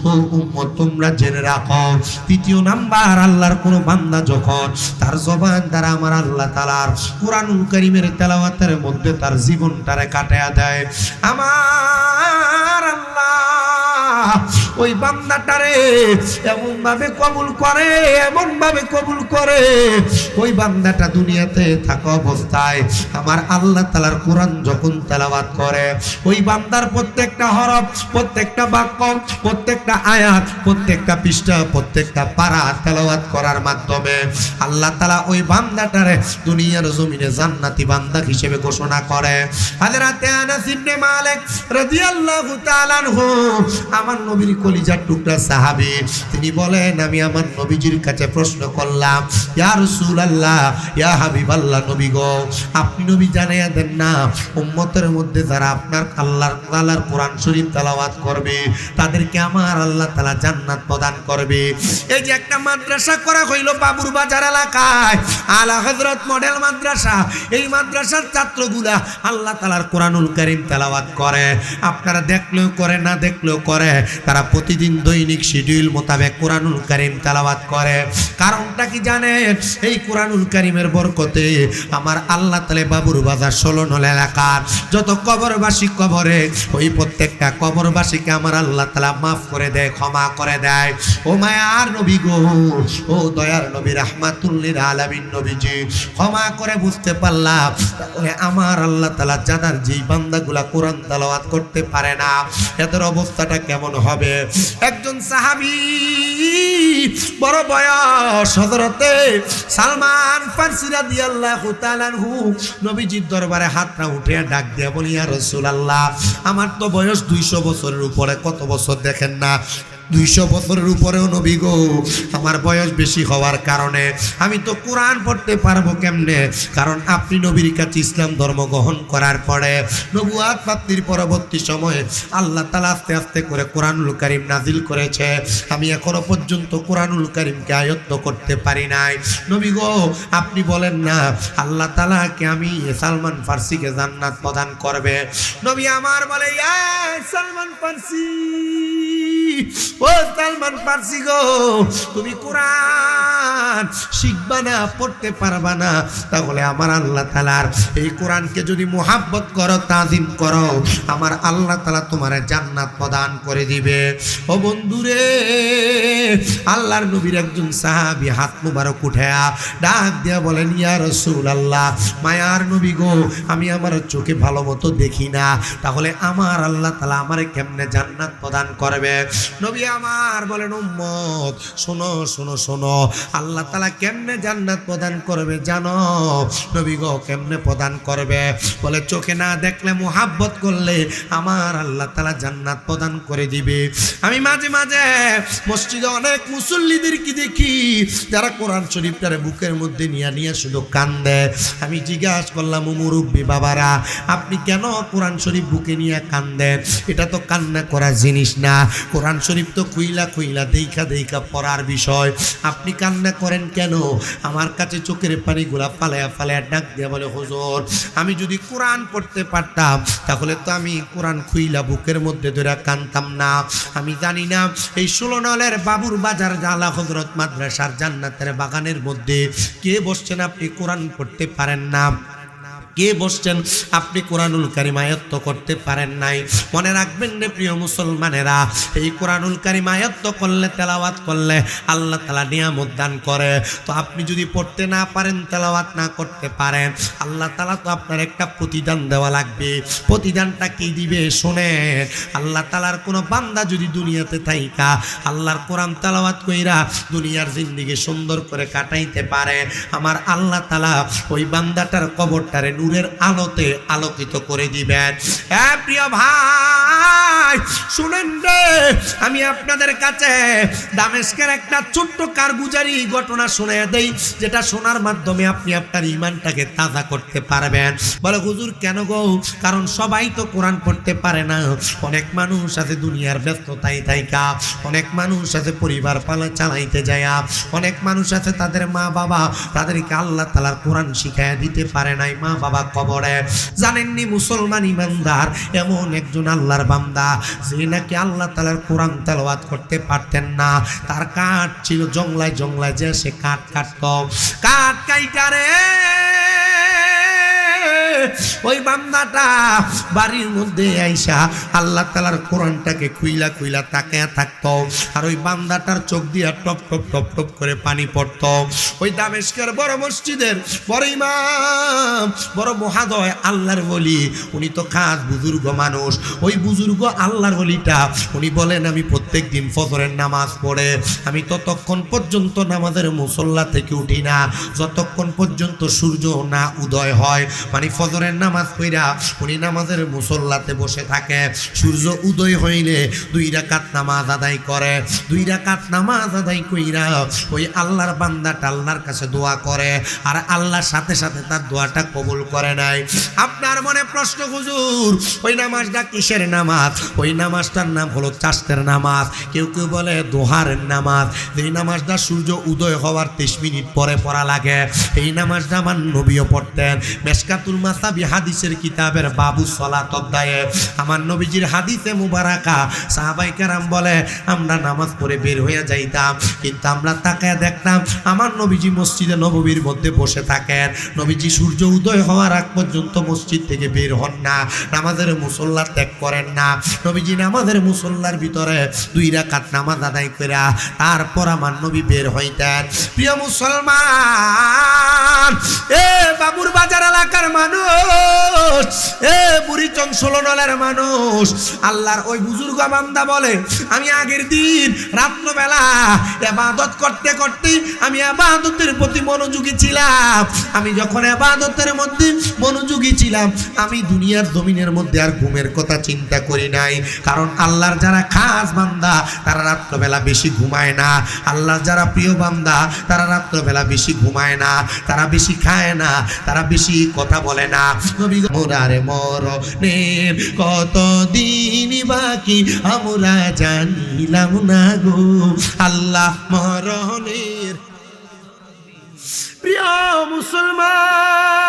ও উম্মত তোমরা জেনে রাখো তৃতীয় নাম্বার আল্লাহর কোন বান্দা যখন তার জবান দ্বারা আমার আল্লাহ তাআলার কুরআনুল কারীমের তেলাওয়াতের মধ্যে তার জীবনটারে কাটায়া দেয় আমার আল্লাহ ওই বান্দাটারে এমন ভাবে কবুল করে ওই বান্দাটা দুনিয়াতে থাকা অবস্থায় আমার আল্লাহ তাআলার কোরআন যখন তেলাওয়াত করে ওই বান্দার প্রত্যেকটা হরফ প্রত্যেকটা বাক্য প্রত্যেকটা আয়াত প্রত্যেকটা পৃষ্ঠা প্রত্যেকটা পারা তেলাওয়াত করার মাধ্যমে আল্লাহ তাআলা ওই বান্দাটারে দুনিয়ার জমিনে জান্নাতি বান্দা হিসেবে ঘোষণা করে। হযরত আনাস ইবনে মালিক রাদিয়াল্লাহু তাআলা আনহু আমার নবীর কলিজার টুকরা সাহাবী তিনি বলেন আমি আমার নবীজির কাছে প্রশ্ন করলাম ইয়া রাসূলুল্লাহ ইয়া হাবিবাল্লাহ নবী গো আপনি নবী জানাইয়া দেন না উম্মতের মধ্যে যারা আপনার আল্লাহর তাআলার কোরআন শরীফ তেলাওয়াত করবে তাদেরকে আমার আল্লাহ তাআলা জান্নাত প্রদান করবে। এই যে একটা মাদ্রাসা করা হইল বাবুর বাজার এলাকায় আলা হযরত মডেল মাদ্রাসা এই মাদ্রাসার ছাত্রগুলা আল্লাহ তাআলার কোরআনুল কারীম তেলাওয়াত করে আপনারা দেখলেও করে না দেখলেও করে তারা প্রতিদিন দৈনিক শিডিউল মোতাবেক কোরআনুল কারীম তেলাওয়াত করে। কারণটা কি জানেন এই কোরআনুল কারীমের বরকতে আমার আল্লাহ তাআলা বাবুর বাজার 16 নং এলাকার যত কবরবাসী কবরে ওই প্রত্যেকটা কবরবাসীকে আমার আল্লাহ তাআলা maaf করে দেয় ক্ষমা করে দেয়। ও মায়ার নবী গো ও দয়ার নবী রাহমাতুল লিল আলামিন নবীজি ক্ষমা করে বুঝতে পারলাম আমার আল্লাহ তাআলা জানার যেই বান্দাগুলা কোরআন তেলাওয়াত করতে পারে না এদের অবস্থাটা কেমন হবে। একজন সাহাবী বড় বয়স হযরতে সালমান ফারসি রাদিয়াল্লাহু তাআলা আনহু নবীজির দরবারে হাতটা উঠে ডাক দিয়ে বলি ইয়া রাসূলুল্লাহ আমার তো বয়স 200 বছরের উপরে কত বছর দেখেন না 200 বছরের উপরেও নবী গো আমার বয়স বেশি হওয়ার কারণে আমি তো কোরআন পড়তে পারবো কেমনে কারণ আপনি নবীর কাছে ইসলাম ধর্ম গ্রহণ করার পরে নবুয়ত প্রাপ্তির পরবর্তী সময়ে আল্লাহ তাআলা আস্তে আস্তে করে কোরআনুল কারীম নাজিল করেছে আমি এখনো পর্যন্ত কোরআনুল কারীমকে আয়ত্ত করতে পারি নাই। নবী গো আপনি বলেন না আল্লাহ তাআলা কে আমি সালমান ফারসিকে জান্নাত প্রদান করবে। নবী আমার বলে ইয়া সালমান ফারসি ও সালমান ফারসি গো তুমি কোরআন কোরআন শিখবা না, পড়তে পারবা না, তাহলে আমার আল্লাহ তাআলার এই কোরআনকে যদি মুহাব্বত করো, তাজিম করো, আমার আল্লাহ তাআলা তোমার জান্নাত প্রদান করে দিবে। ও বন্ধুরে, আল্লাহর নবীর একজন সাহাবী হাত মুবারক উঠায়া ডাক দিয়া বলেন, ইয়া রাসূলুল্লাহ, মায়ার নবী গো, আমি আমার চোখে ভালো মতো দেখি না, তাহলে আমার আল্লাহ তাআলা আমারে কেমনে জান্নাত প্রদান করবে? নবী আমার বলেন, উম্মত শোনো শোনো শোনো, আল্লাহ তাআলা কেমনে জান্নাত প্রদান করবে জানো? নবী গো, কেমনে প্রদান করবে? বলে, চোখে না দেখলে মুহাব্বত করলে আমার আল্লাহ তাআলা জান্নাত প্রদান করে দিবে। আমি মাঝে মাঝে মসজিদে অনেক মুসল্লিদেরকে দেখি যারা কোরআন শরীফটারে বুকের মধ্যে নিয়ে নিয়ে শুধু কান্দে। আমি জিজ্ঞাসা করলাম, ও মুরব্বী বাবারা, আপনি কেন কোরআন শরীফ বুকে নিয়ে কান্দেন? এটা তো কান্না করার জিনিস না, কোরআন শরীফ তো খুইলা খুইলা দেখা দেখা পড়ার বিষয়, আপনি কান্না করেন কেন? আমার কাছে চোখের পানিগুলা ফালায়া ফালায়া ডাক দিয়া বলে, হুজুর, আমি যদি কোরআন পড়তে পারতাম তাহলে তো আমি কোরআন খুইলা বুকের মধ্যে ধরে কানতাম না। আমি জানি না এই 16 নলের বাবুর বাজার জালা হযরত মাদ্রাসার জান্নাতের বাগানের মধ্যে কে বসছেন আপনি কোরআন পড়তে পারেন না? কে বসছেন আপনি কোরআনুল কারীম আয়ত্ত করতে পারেন নাই? মনে রাখবেন রে প্রিয় মুসলমানেরা, এই কোরআনুল কারীম আয়ত্ত করলে, তেলাওয়াত করলে আল্লাহ তাআলা নিয়ামত দান করে। তো আপনি যদি পড়তে না পারেন, তেলাওয়াত না করতে পারেন, আল্লাহ তাআলা তো আপনার একটা প্রতিদান দেওয়া লাগবে। প্রতিদানটা কি দিবে শোনেন। আল্লাহ তাআলার কোনো বান্দা যদি দুনিয়াতে থাইকা আল্লাহর কোরআন তেলাওয়াত কইরা দুনিয়ার জিন্দেগি সুন্দর করে কাটাইতে পারে, আমার আল্লাহ তাআলা ওই বান্দাটার কবরটারে নূরের আলোতে আলোকিত করে দিবেন। প্রিয় ভাই শুনেন রে, আমি আপনাদের কাছে দামেস্কের একটা ছোট্ট কারগুজারি ঘটনা শুনিয়ে দেই, যেটা শোনার মাধ্যমে আপনি আপনার ঈমানটাকে তাজা করতে পারবেন। বলে, হুজুর কেন গো? কারণ সবাই তো কোরআন পড়তে পারে না। অনেক মানুষ আছে দুনিয়ার ব্যস্ততায় থাইকা, অনেক মানুষ আছে পরিবার পালা চালাইতে যায়, অনেক মানুষ আছে তাদের মা বাবা তাদেরকে আল্লাহ তাআলার কোরআন শিখাইয়া দিতে পারে নাই, মা বাবা কবরে। জানেননি মুসলমান ইমানদার এমন একজন আল্লাহর বান্দা যে নাকি আল্লাহ তাআলার কোরআন তেলাওয়াত করতে পারতেন না, তার কাঠ ছিল জংলায় জংলায়, যে সে কাঠ কাটত, কাঠ কাইটারে ওই বান্দাটা বাড়ির মধ্যে আইসা আল্লাহ তাআলার কোরআনটাকে খুইলা খুইলা তাকায়া থাকতো, আর ওই বান্দাটার চোখ দিয়া টপ টপ টপ টপ করে পানি পড়তো। ওই দামেস্কের বড় মসজিদের বড় ইমাম, বড় মহাদয় আল্লাহর ওলি, উনি তো খাস বুজুর্গ মানুষ। ওই বুজুর্গ আল্লাহর ওলিটা উনি বলেন, আমি প্রত্যেক দিন ফজরের নামাজ পড়ে আমি ততক্ষণ পর্যন্ত নামাজের মুসল্লা থেকে উঠি না যতক্ষণ পর্যন্ত সূর্য না উদয় হয়। মানে ফজরের নামাজ পড়া উনি নামাজের মুসল্লাতে বসে থাকে, সূর্য উদয় হইলে 2 রাকাত নামাজ আদায় করে, 2 রাকাত নামাজ আদায় কইরা ওই আল্লাহর বান্দাটা আল্লাহর কাছে দোয়া করে, আর আল্লাহর সাথে সাথে তার দোয়াটা কবুল করে নাই। আপনার মনে প্রশ্ন, হুজুর ওই নামাজটা কিসের নামাজ? ওই নামাজটার নাম হলো চাষতের নামাজ, কেউ কেউ বলে দোহারের নামাজ। এই নামাজটা সূর্য উদয় হওয়ার 30 মিনিট পরে পড়া লাগে। এই নামাজটা আমার নবীও পড়তেন। মেশকাতুল মাসাবি হাদিসের কিতাবের বাবু সালাত অধ্যায়ে আমার নবীজির হাদিসে মুবারাকা সাহাবায়ে কেরাম বলে, আমরা নামাজ পড়ে বের হয়ে যাইতাম, কিন্তু আমরা তাকায় দেখতাম আমার নবীজি মসজিদে নববীর মধ্যে বসে থাকেন। নবীজি সূর্য উদয় হওয়ার আগ পর্যন্ত মসজিদ থেকে বের হন না, নামাজের মুসল্লা ত্যাগ করেন না। নবীজি নামাজের মুসল্লার ভিতরে 2 রাকাত নামাজ আদায় কইরা তারপর আমার নবী বের হইতেন। প্রিয় মুসলমান, এ বাবুর বাজার এলাকার মানুষ, এ বুড়িচং 16 নলের মানুষ, আল্লাহর ওই বুজুর্গ বান্দা বলে, আমি আগের দিন রাত্রবেলা ইবাদত করতে করতে আমি ইবাদতের প্রতি মনোযোগী ছিলাম। আমি যখন ইবাদতের মধ্যে মনোযোগী ছিলাম, আমি দুনিয়ার জমিনের মধ্যে আর ঘুমের কথা চিন্তা করি নাই। কারণ আল্লাহর যারা খাস বান্দা তারা রাত্রবেলা বেশি ঘুমায় না, আল্লাহর যারা প্রিয় বান্দা তারা রাত্রবেলা বেশি ঘুমায় না, তারা বেশি খায় না, তারা বেশি কথা বলে না। নবী মোরারে মরণের কতদিন বাকি আমরা জানিলাম না গো, আল্লাহ মরণের। প্রিয় মুসলমান,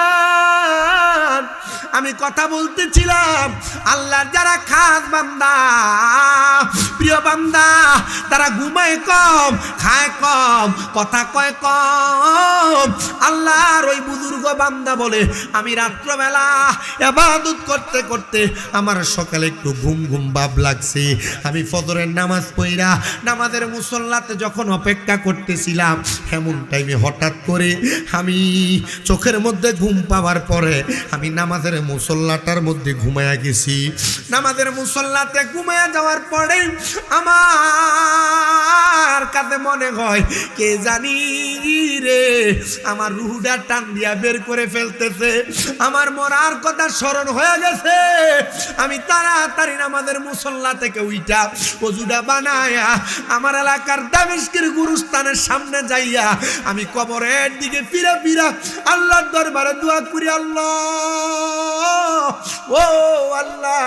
আমি কথা বলতেছিলাম আল্লাহর যারা খাস বান্দা প্রিয় বান্দা তারা ঘুমায় কম খায় কম কথা কয় কম আল্লাহর ওই বুজুর্গ বান্দা বলে আমি রাত্রবেলা ইবাদত করতে করতে আমার সকালে একটু ঘুম ঘুম ভাব লাগছে আমি ফজরের নামাজ পড়া নামাজের মুসল্লাতে যখন অপেক্ষা করতেছিলাম এমন টাইমে হঠাৎ করে আমি চোখের মধ্যে ঘুম পাওয়ার পরে আমি নামাজের মুসল্লাটার মধ্যে ঘুমায়া গেছি নামাজের মুসল্লাতে ঘুমায়া যাওয়ার পরে আমার কাছে মনে হয় কে জানি রে আমার রুহুটা টান দিয়া বের করে ফেলতেছে আমার মরার কথা স্মরণ হয়ে গেছে আমি তাড়াতাড়ি নামাজের মুসল্লা থেকে উইটা ওযুটা বানায়া আমার এলাকার দামেস্কের গুরুস্থানের সামনে যাইয়া আমি কবরের দিকে ফিরে ফিরে আল্লাহর দরবারে দোয়া করি আল্লাহ ও আল্লাহ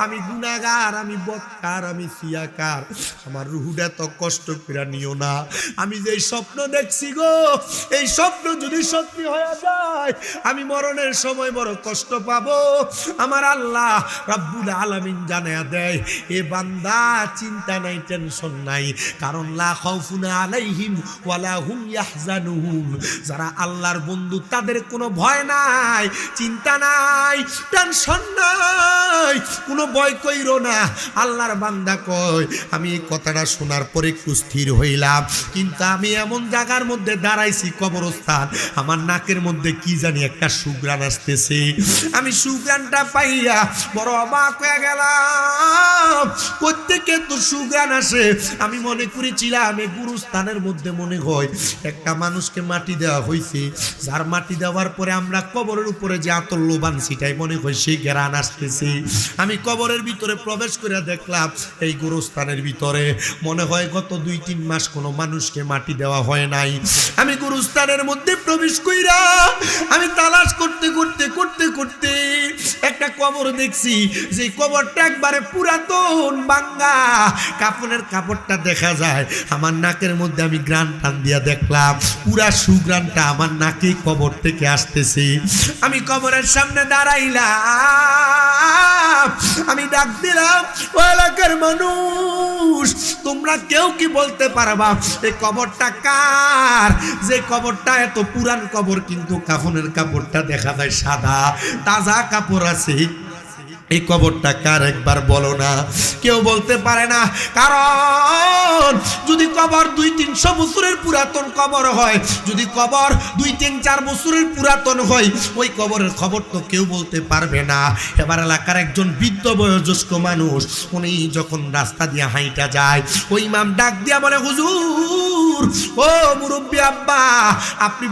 আমি গুনাহগার আমি বদকার আমি সিয়াকার আমার রুহুটা তো কষ্ট করে নিও না আমি যে স্বপ্ন দেখছি গো এই স্বপ্ন যদি সত্যি হয়ে যায় আমি মরণের সময় বড় কষ্ট পাবো আমার আল্লাহ রাব্বুল আলামিন জানায়া দেয় এ বান্দা চিন্তা নাই টেনশন নাই কারণ লা খাউফুন আলাইহিম ওয়ালা হুম ইয়াহজানুন যারা আল্লাহর বন্ধু তাদের কোনো ভয় নাই চিন্তা নাই টেনশন নাই কোনো ভয় কইরো না আল্লাহর বান্দা কয় আমি এই কথাটা শোনার পরে একটু স্থির হইলাম কিন্তু আমি এমন জায়গার মধ্যে দাঁড়াইছি কবরস্থান আমার নাকের মধ্যে কি জানি একটা সুঘ্রাণ আসতেছে আমি সুঘ্রাণটা পাইয়া বড় অবাক হয়ে গেলাম প্রত্যেকে তো সুঘ্রাণ আসে আমি মনে করেছিলাম এই গুরুস্থানের মধ্যে মনে হয় একটা মানুষকে মাটি দেওয়া হয়েছে যার মাটি দেওয়ার পরে আমরা কবরের উপরে যে আতর লোবান সেটাই মনে হয় সেই ঘেরান আসতেছে আমি কবরের ভিতরে প্রবেশ করে দেখলাম এই গুরুস্থানের ভিতরে মনে হয় গত 2-3 মাস কোনো মানুষকে মাটি দেওয়া হয় নাই আমি গুরুস্থানের মধ্যে প্রবেশ কইরা আমি তালাশ করতে করতে করতে করতে একটা কবর দেখছি যে কবরটা একবারে পুরাতন ভাঙা কাফনের কাপড়টা দেখা যায় আমার নাকের মধ্যে আমি গ্রান টান দিয়া দেখলাম পুরা সুগ্রানটা আমার নাকে কবর থেকে আসতেছে আমি কবরের সামনে দাঁড়াইলাম আমি ডাক দিলাম ও এলাকার মানুষ তোমরা কেউ কি বলতে পারবা এই কবরটা কার যে কবরটা এত পুরান কবর কিন্তু কাফনের কাপড়টা দেখা যায় সাদা তাজা কাপড় আছে এই কবরটা কার একবার বলো না কেউ বলতে পারে না কারণ যদি কবর 200-300 বছরের পুরাতন কবর হয় যদি কবর 2-3-4 বছরের পুরাতন হয় ওই কবরের খবর তো কেউ বলতে পারবে না এবার এলাকার একজন বৃদ্ধ বয়োজ্যেষ্ঠ মানুষ উনি যখন রাস্তা দিয়ে হাঁইটা যায় ওই ইমাম ডাক দিয়া বলে হুজুর ও মুরব্বি আব্বা আপনি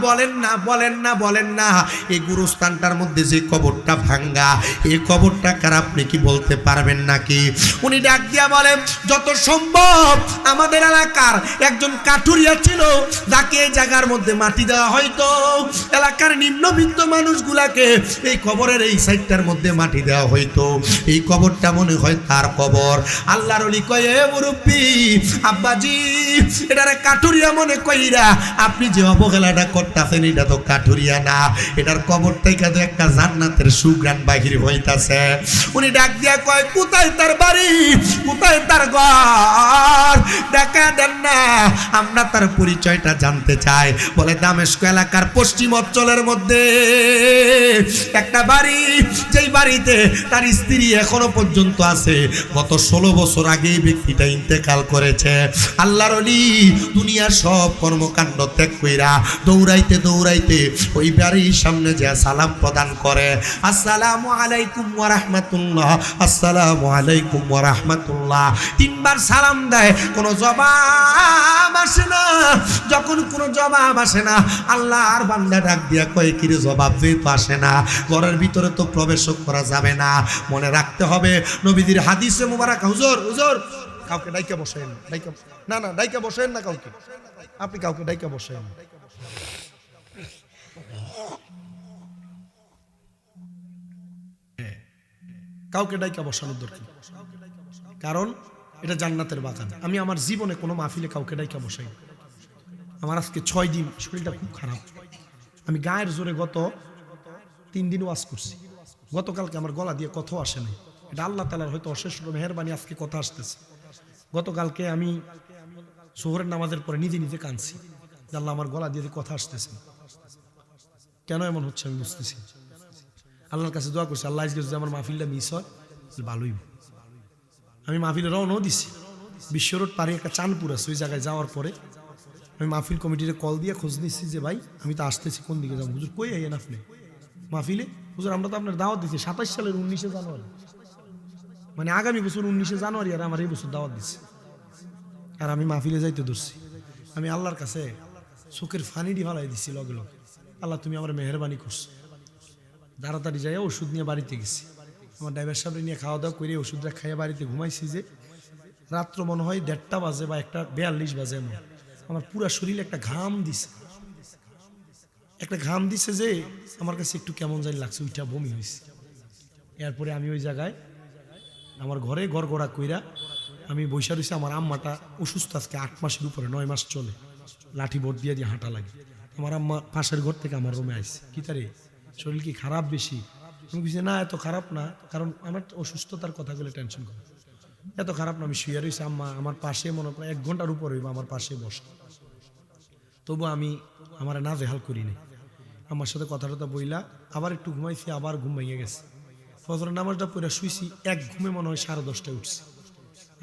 বলেন না এই গুরুস্থানটার মধ্যে যে কবরটা ভাঙ্গা এই কবরটা আপনি কি বলতে পারবেন নাকি উনি ডাক দিয়া বলেন যত সম্ভব আমাদের এলাকার একজন কাঠুরিয়া ছিল যাকে এই জায়গার মধ্যে মাটি দেওয়া হয়তো এলাকার নিম্নবিত্ত মানুষগুলাকে এই কবরের এই সাইডটার মধ্যে মাটি দেওয়া হয়তো এই কবরটা মনে হয় তার কবর আল্লাহর ওলি কয় এ মুরব্বি আব্বাজি এটারে কাঠুরিয়া মনে কইরা আপনি যে অবহেলাটা করতেছেন এটা তো কাঠুরিয়া না এটার কবর থেকে তো একটা জান্নাতের সুঘ্রাণ বাহির হইতাছে উনি ডাক দিয়া কয় কোথায় তার বাড়ি কোথায় তার ঘর দেখা দেন না আমরা তার পরিচয়টা জানতে চাই বলে দামেস্ক এলাকার পশ্চিম অঞ্চলের মধ্যে একটা বাড়ি যেই বাড়িতে তার স্ত্রী এখনো পর্যন্ত আছে গত 16 বছর আগে এই ব্যক্তিটা ইন্তেকাল করেছে আল্লাহর ওলি দুনিয়ার সব কর্মকাণ্ড ত্যাগ কইরা দৌড়াইতে দৌড়াইতে ওই বাড়ির সামনে যে সালাম প্রদান করে আসসালামু আলাইকুম ওয়া রাহমাতুল্লাহ আসসালামু আলাইকুম ওয়া রাহমাতুল্লাহ 3 বার সালাম দেয় কোনো জবাব আসে না যখন কোনো জবাব আসে না আল্লাহর বান্দা ডাক দিয়া কয় কি রে জবাব যেহেতু আসে না ঘরের ভিতরে তো প্রবেশ করা যাবে না মনে রাখতে হবে নবীজির হাদিসে মুবারক হুজুর কাউকে ডাইকা বসেন ডাইকা বসেন না কাউকে আপনি কাউকে ডাইকা বসেন কাউকে ডাইকা বসানোর দরকার কারণ এটা জান্নাতের বাগান আমি আমার জীবনে কোনো মাহফিলে কাউকে ডাইকা বসাই আমার আজকে 6 দিন শরীরটা খুব খারাপ আমি গায়ের জোরে গত 3 দিন ওয়াজ করছি গতকালকে আমার গলা দিয়ে কথাও আসে নাই, এটা আল্লাহ তাআলার হয়তো অশেষ মেহেরবানি, আজকে কথা আসতেছে। গতকালকে আমি জোহরের নামাজের পরে নিজে নিজে কাঁদছি যে আল্লাহ আমার গলা দিয়ে কথা আসতেছে, কেন এমন হচ্ছে আমি বুঝতেছি। আল্লাহর কাছে দোয়া করছি, আল্লাহ আজকে যদি আমার মাহফিলটা মিস হয় ভালোই। আমি মাহফিলে রওনাও দিছি, বিশ্ব রোড পারে একটা চাঁদপুর আছে, ওই জায়গায় যাওয়ার পরে আমি মাহফিল কমিটিতে কল দিয়ে খোঁজ নিচ্ছি যে ভাই আমি তো আসতেছি, কোন দিকে যাবো? হুজুর কই আইয়েন আপনি মাহফিলে? হুজুর আমরা তো আপনার দাওয়াত দিচ্ছি 27 সালের 19 জানুয়ারি, মানে আগামী বছর 19 জানুয়ারি, আর আমার এই বছর দাওয়াত দিচ্ছে, আর আমি মাহফিলে যাইতে ধরছি। আমি আল্লাহর কাছে চোখের ফানিটি ফালাই দিচ্ছি লগে লগে, আল্লাহ তুমি আমার মেহেরবানি করছো। তাড়াতাড়ি যাই ওষুধ নিয়ে বাড়িতে গেছি, আমার ড্রাইভার সাহেব নিয়ে খাওয়া দাওয়া করে ওষুধটা খাইয়ে বাড়িতে ঘুমাইছি, যে রাত্র মনে হয় 1:30 বাজে বা 1:42 বাজে, এমন আমার পুরা শরীরে একটা ঘাম দিছে, যে আমার কাছে একটু কেমন জানি লাগছে, ওইটা বমি হয়েছে। এরপরে আমি ওই জায়গায় আমার ঘরে গড়গড়া কইরা আমি বৈশা রয়েছি। আমার আম্মাটা অসুস্থ, আজকে 8 মাসের উপরে, 9 মাস চলে, লাঠি বোর্ড দিয়ে দিয়ে হাঁটা লাগে। আমার আম্মা পাশের ঘর থেকে আমার রুমে আসছে, কি তারে শরীর কি খারাপ বেশি? আমি বুঝছি না এত খারাপ না, কারণ আমার অসুস্থতার কথাগুলো টেনশন করে, এত খারাপ না। আমি শুয়ে রয়েছি, আম্মা আমার পাশে মনে হয় 1 ঘন্টার উপরে আমার পাশে বসে, তবু আমি আমার না জেহাল করি নাই, আমার সাথে কথাটা বইলা আবার একটু ঘুমাইছি, আবার ঘুম ভেঙে গেছে। ফজরের নামাজটা পড়ে শুইছি, এক ঘুমে মনে হয় 10:30টায় উঠছি।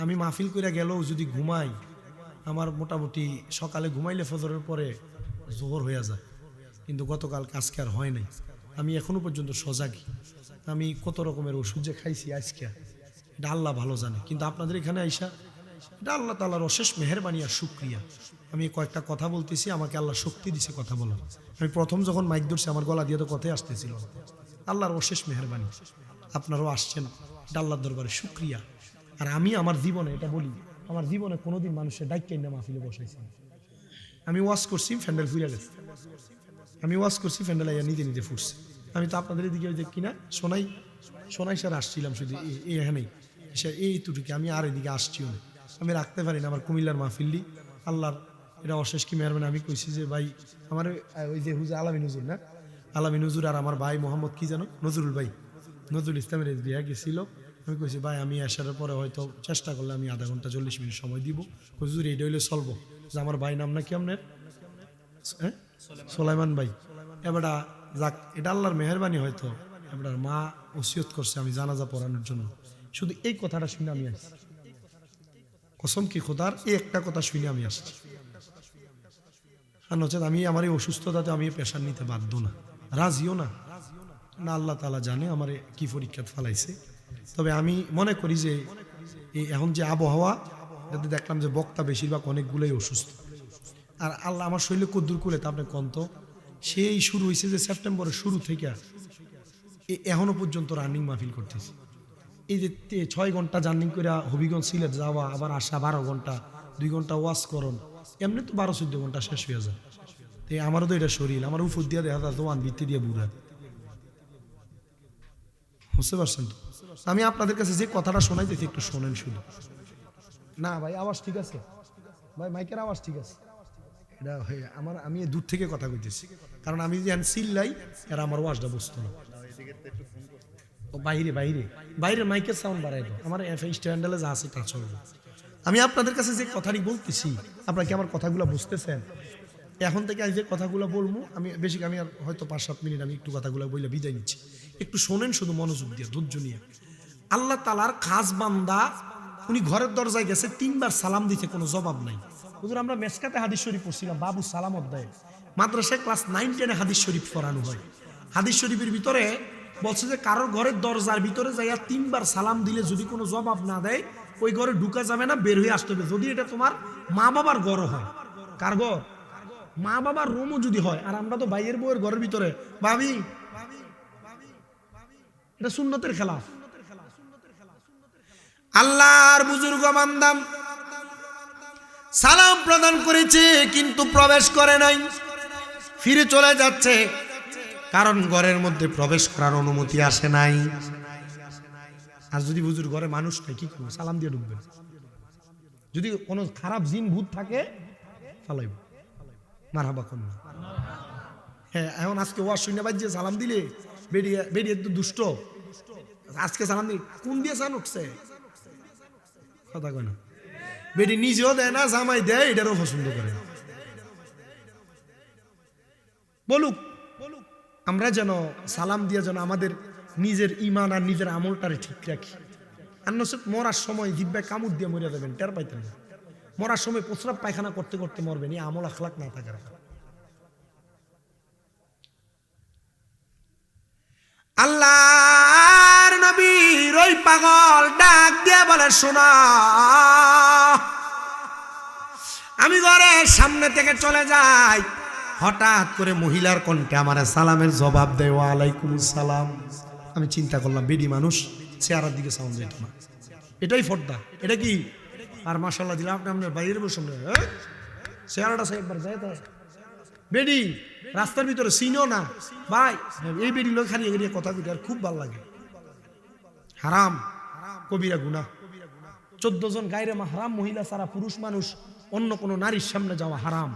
আমি মাহফিল করে গেলেও যদি ঘুমাই, আমার মোটামুটি সকালে ঘুমাইলে ফজরের পরে জোহর হয়ে যায়, কিন্তু গতকাল আজকে আর হয় নাই। আমি এখনো পর্যন্ত সজাগই, আমি কত রকমের ওষুধ যে খাইছি আজকে, এটা আল্লাহ ভালো জানে। কিন্তু আপনাদের এখানে আইসা, এটা আল্লাহ তাআলার অশেষ মেহেরবানি আর শুকরিয়া। আমি কয়েকটা কথা বলতেছি, আমাকে আল্লাহ শক্তি দিছে কথা বলার। আমি প্রথম যখন মাইক ধরছি আমার গলা দিয়ে তো কথাই আসতেছিল, আল্লাহর অশেষ মেহেরবানি। আপনারাও আসছেন, এটা আল্লাহর দরবারে শুকরিয়া। আর আমি আমার জীবনে এটা বলি, আমার জীবনে কোনোদিন মানুষের ডাইক্যান না মাহফিলে বসাইছি না। আমি ওয়াজ করছি, ফ্যান্ডেল ফুরে গেছে, আমি ওয়াজ করছি, ফ্যান্ডেল আইয়া নিজে নিজে ফুটছে। আমি তো আপনাদের এদিকে ওই যে কিনা সোনাই স্যার আসছিলাম শুধু এখানেই, এইটুকুকে আমি আর এদিকে আসছিও না, আমি রাখতে পারি না আমার কুমিল্লার মাহফিল্লি। আল্লাহর এটা অশেষ কি মেহরবানি। আমি কইছি যে ভাই আমার ওই যে হুজুর আলামিন হুজুর না, আলামিন হুজুর আর আমার ভাই মোহাম্মদ কি জানো, নজরুল ভাই, নজরুল ইসলামের বিয়া গেছিল। আমি কইছি ভাই আমি আসার পরে হয়তো চেষ্টা করলে আমি আধা ঘন্টা 40 মিনিট সময় দিব। হুজুর এইটা হইলে চলবো, যে আমার ভাই নাম নাকি আপনার সোলাইমান ভাই। এবারটা যাক, এটা আল্লাহর মেহেরবানি। হয়তো এবার মা ওসিয়ত করছে আমি জানাজা পড়ানোর জন্য, শুধু এই কথাটা শুনে আমি আসছি, কসম কি খোদার, এই একটা কথা শুনে আমি আসছি। আর নচেত আমি আমার এই অসুস্থতাতে আমি প্রেশার নিতে বাধ্য না, রাজিও না। না আল্লাহ তাআলা জানে আমার কি পরীক্ষা ফালাইছে। তবে আমি মনে করি যে এই এখন যে আবহাওয়া, যাতে দেখলাম যে বক্তা বেশিরভাগ অনেকগুলোই অসুস্থ, আর আল্লাহ আমার শরীরে কদ্দুর করে তা আপনি কন্ত, সেই শুরু হয়েছে যে সেপ্টেম্বরের শুরু থেকে এখনো পর্যন্ত রানিং মাহফিল করতেছি। এই যে 6 ঘন্টা জার্নি করে হবিগঞ্জ সিলেট যাওয়া, আবার আসা 12 ঘন্টা, 2 ঘন্টা ওয়াশ করুন, এমনি তো 12-14 ঘন্টা শেষ হয়ে যায়। তো আমারও তো এটা শরীর, আমার উপর দিয়ে দেখা যায় দোয়ান ভিত্তি দিয়ে বুড়া, বুঝতে পারছেন তো? আমি আপনাদের কাছে যে কথাটা শোনাইতেছি একটু শোনেন শুধু। না ভাই আওয়াজ ঠিক আছে ভাই, মাইকের আওয়াজ ঠিক আছে, এটা আমার আমি দূর থেকে কথা কইতেছি, কারণ আমি যে চিল্লাই এরা আমার ওয়াজটা বুঝতো না। বাইরে বাইরে বাইরে মাইকের সাউন্ড বাড়াই দাও, আমার স্ট্যান্ডালে যা আছে তা চলবে। আমি আপনাদের কাছে যে কথাটি বলতেছি, আপনারা কি আমার কথাগুলো বুঝতেছেন? এখন থেকে আমি যে কথাগুলো বলবো, আমি বেশি, আমি আর হয়তো 5-7 মিনিট আমি একটু কথাগুলো বলে বিদায় নিচ্ছি, একটু শোনেন শুধু মনোযোগ দিয়ে, ধৈর্য নিয়ে। আল্লাহ তাআলার খাস বান্দা, উনি ঘরের দরজায় গেছে, 3বার সালাম দিতে কোনো জবাব নাই। হুজুর আমরা মেসকাতে হাদিস শরীফ পড়ছিলাম, বাবু সালাম অধ্যায়ে, মাদ্রাসায় ক্লাস 9-10 হাদিস শরীফ পড়ানো হয়। হাদিস শরীফের ভিতরে বলছে যে কারোর ঘরের দরজার ভিতরে যাইয়া 3বার সালাম দিলে যদি কোনো জবাব না দেয়, ওই ঘরে ঢুকা যাবে না, বের হয়ে আসতে হবে। যদি এটা তোমার মা বাবার ঘর হয়, কার ঘর? মা বাবার রুমও যদি হয়। আর আমরা তো ভাইয়ের বউয়ের ঘরের ভিতরে ভাবি, এটা সুন্নতের খেলাফ। আল্লাহর বুজুর্গ বান্দা সালাম প্রদান করেছে কিন্তু প্রবেশ করে নাই, ফিরে চলে যাচ্ছে, কারণ ঘরের মধ্যে প্রবেশ করার অনুমতি আসে নাই। আর যদি বুজুর্গ ঘরে মানুষ নাই, কি করবে? সালাম দিয়ে ঢুকবে। যদি কোনো খারাপ জিন ভূত থাকে ফালাইব, মারহাবা করুন। হ্যাঁ, এখন আজকে ওয়াজ শুনে বাদ দিয়ে সালাম দিলে বেরিয়ে একটু দুষ্ট, আজকে সালাম দিই কোন দিয়ে সান উঠছে কথা কয় না বেটি নিজেও দেয় না জামাই দেয় এটারও পছন্দ করে বলুক আমরা যেন সালাম দিয়ে যেন আমাদের নিজের ইমান আর নিজের আমলটারে ঠিক রাখি আর নসিব মরার সময় জিব্বায় কামড় দিয়ে মরে যাবেন টের পাইতেন না মরার সময় প্রস্রাব পায়খানা করতে করতে মরবেন এই আমল আখলাক না থাকার আল্লাহর নবীর ওই পাগল ডাক দিয়ে বলে শোনা আমি ঘরের সামনে থেকে চলে যাই হঠাৎ করে মহিলার কণ্ঠে আমার সালামের জবাব দেয় ওয়ালাইকুম সালাম আমি চিন্তা করলাম বেডি মানুষ চেহারার দিকে সাউন্ড যায় না এটাই ফর্দা এটা কি আর মাশাআল্লাহ দিলাম আপনি আপনার বাইরের বসে চেহারাটা সে একবার যায় তা বেডি রাস্তার ভিতরে চিনো না ভাই এই বেডি লোক খালি এগিয়ে কথা বলি আর খুব ভালো লাগে হারাম কবিরা গুনাহ 14 জন গায়রে মাহরাম মহিলা ছাড়া পুরুষ মানুষ অন্য কোনো নারীর সামনে যাওয়া হারাম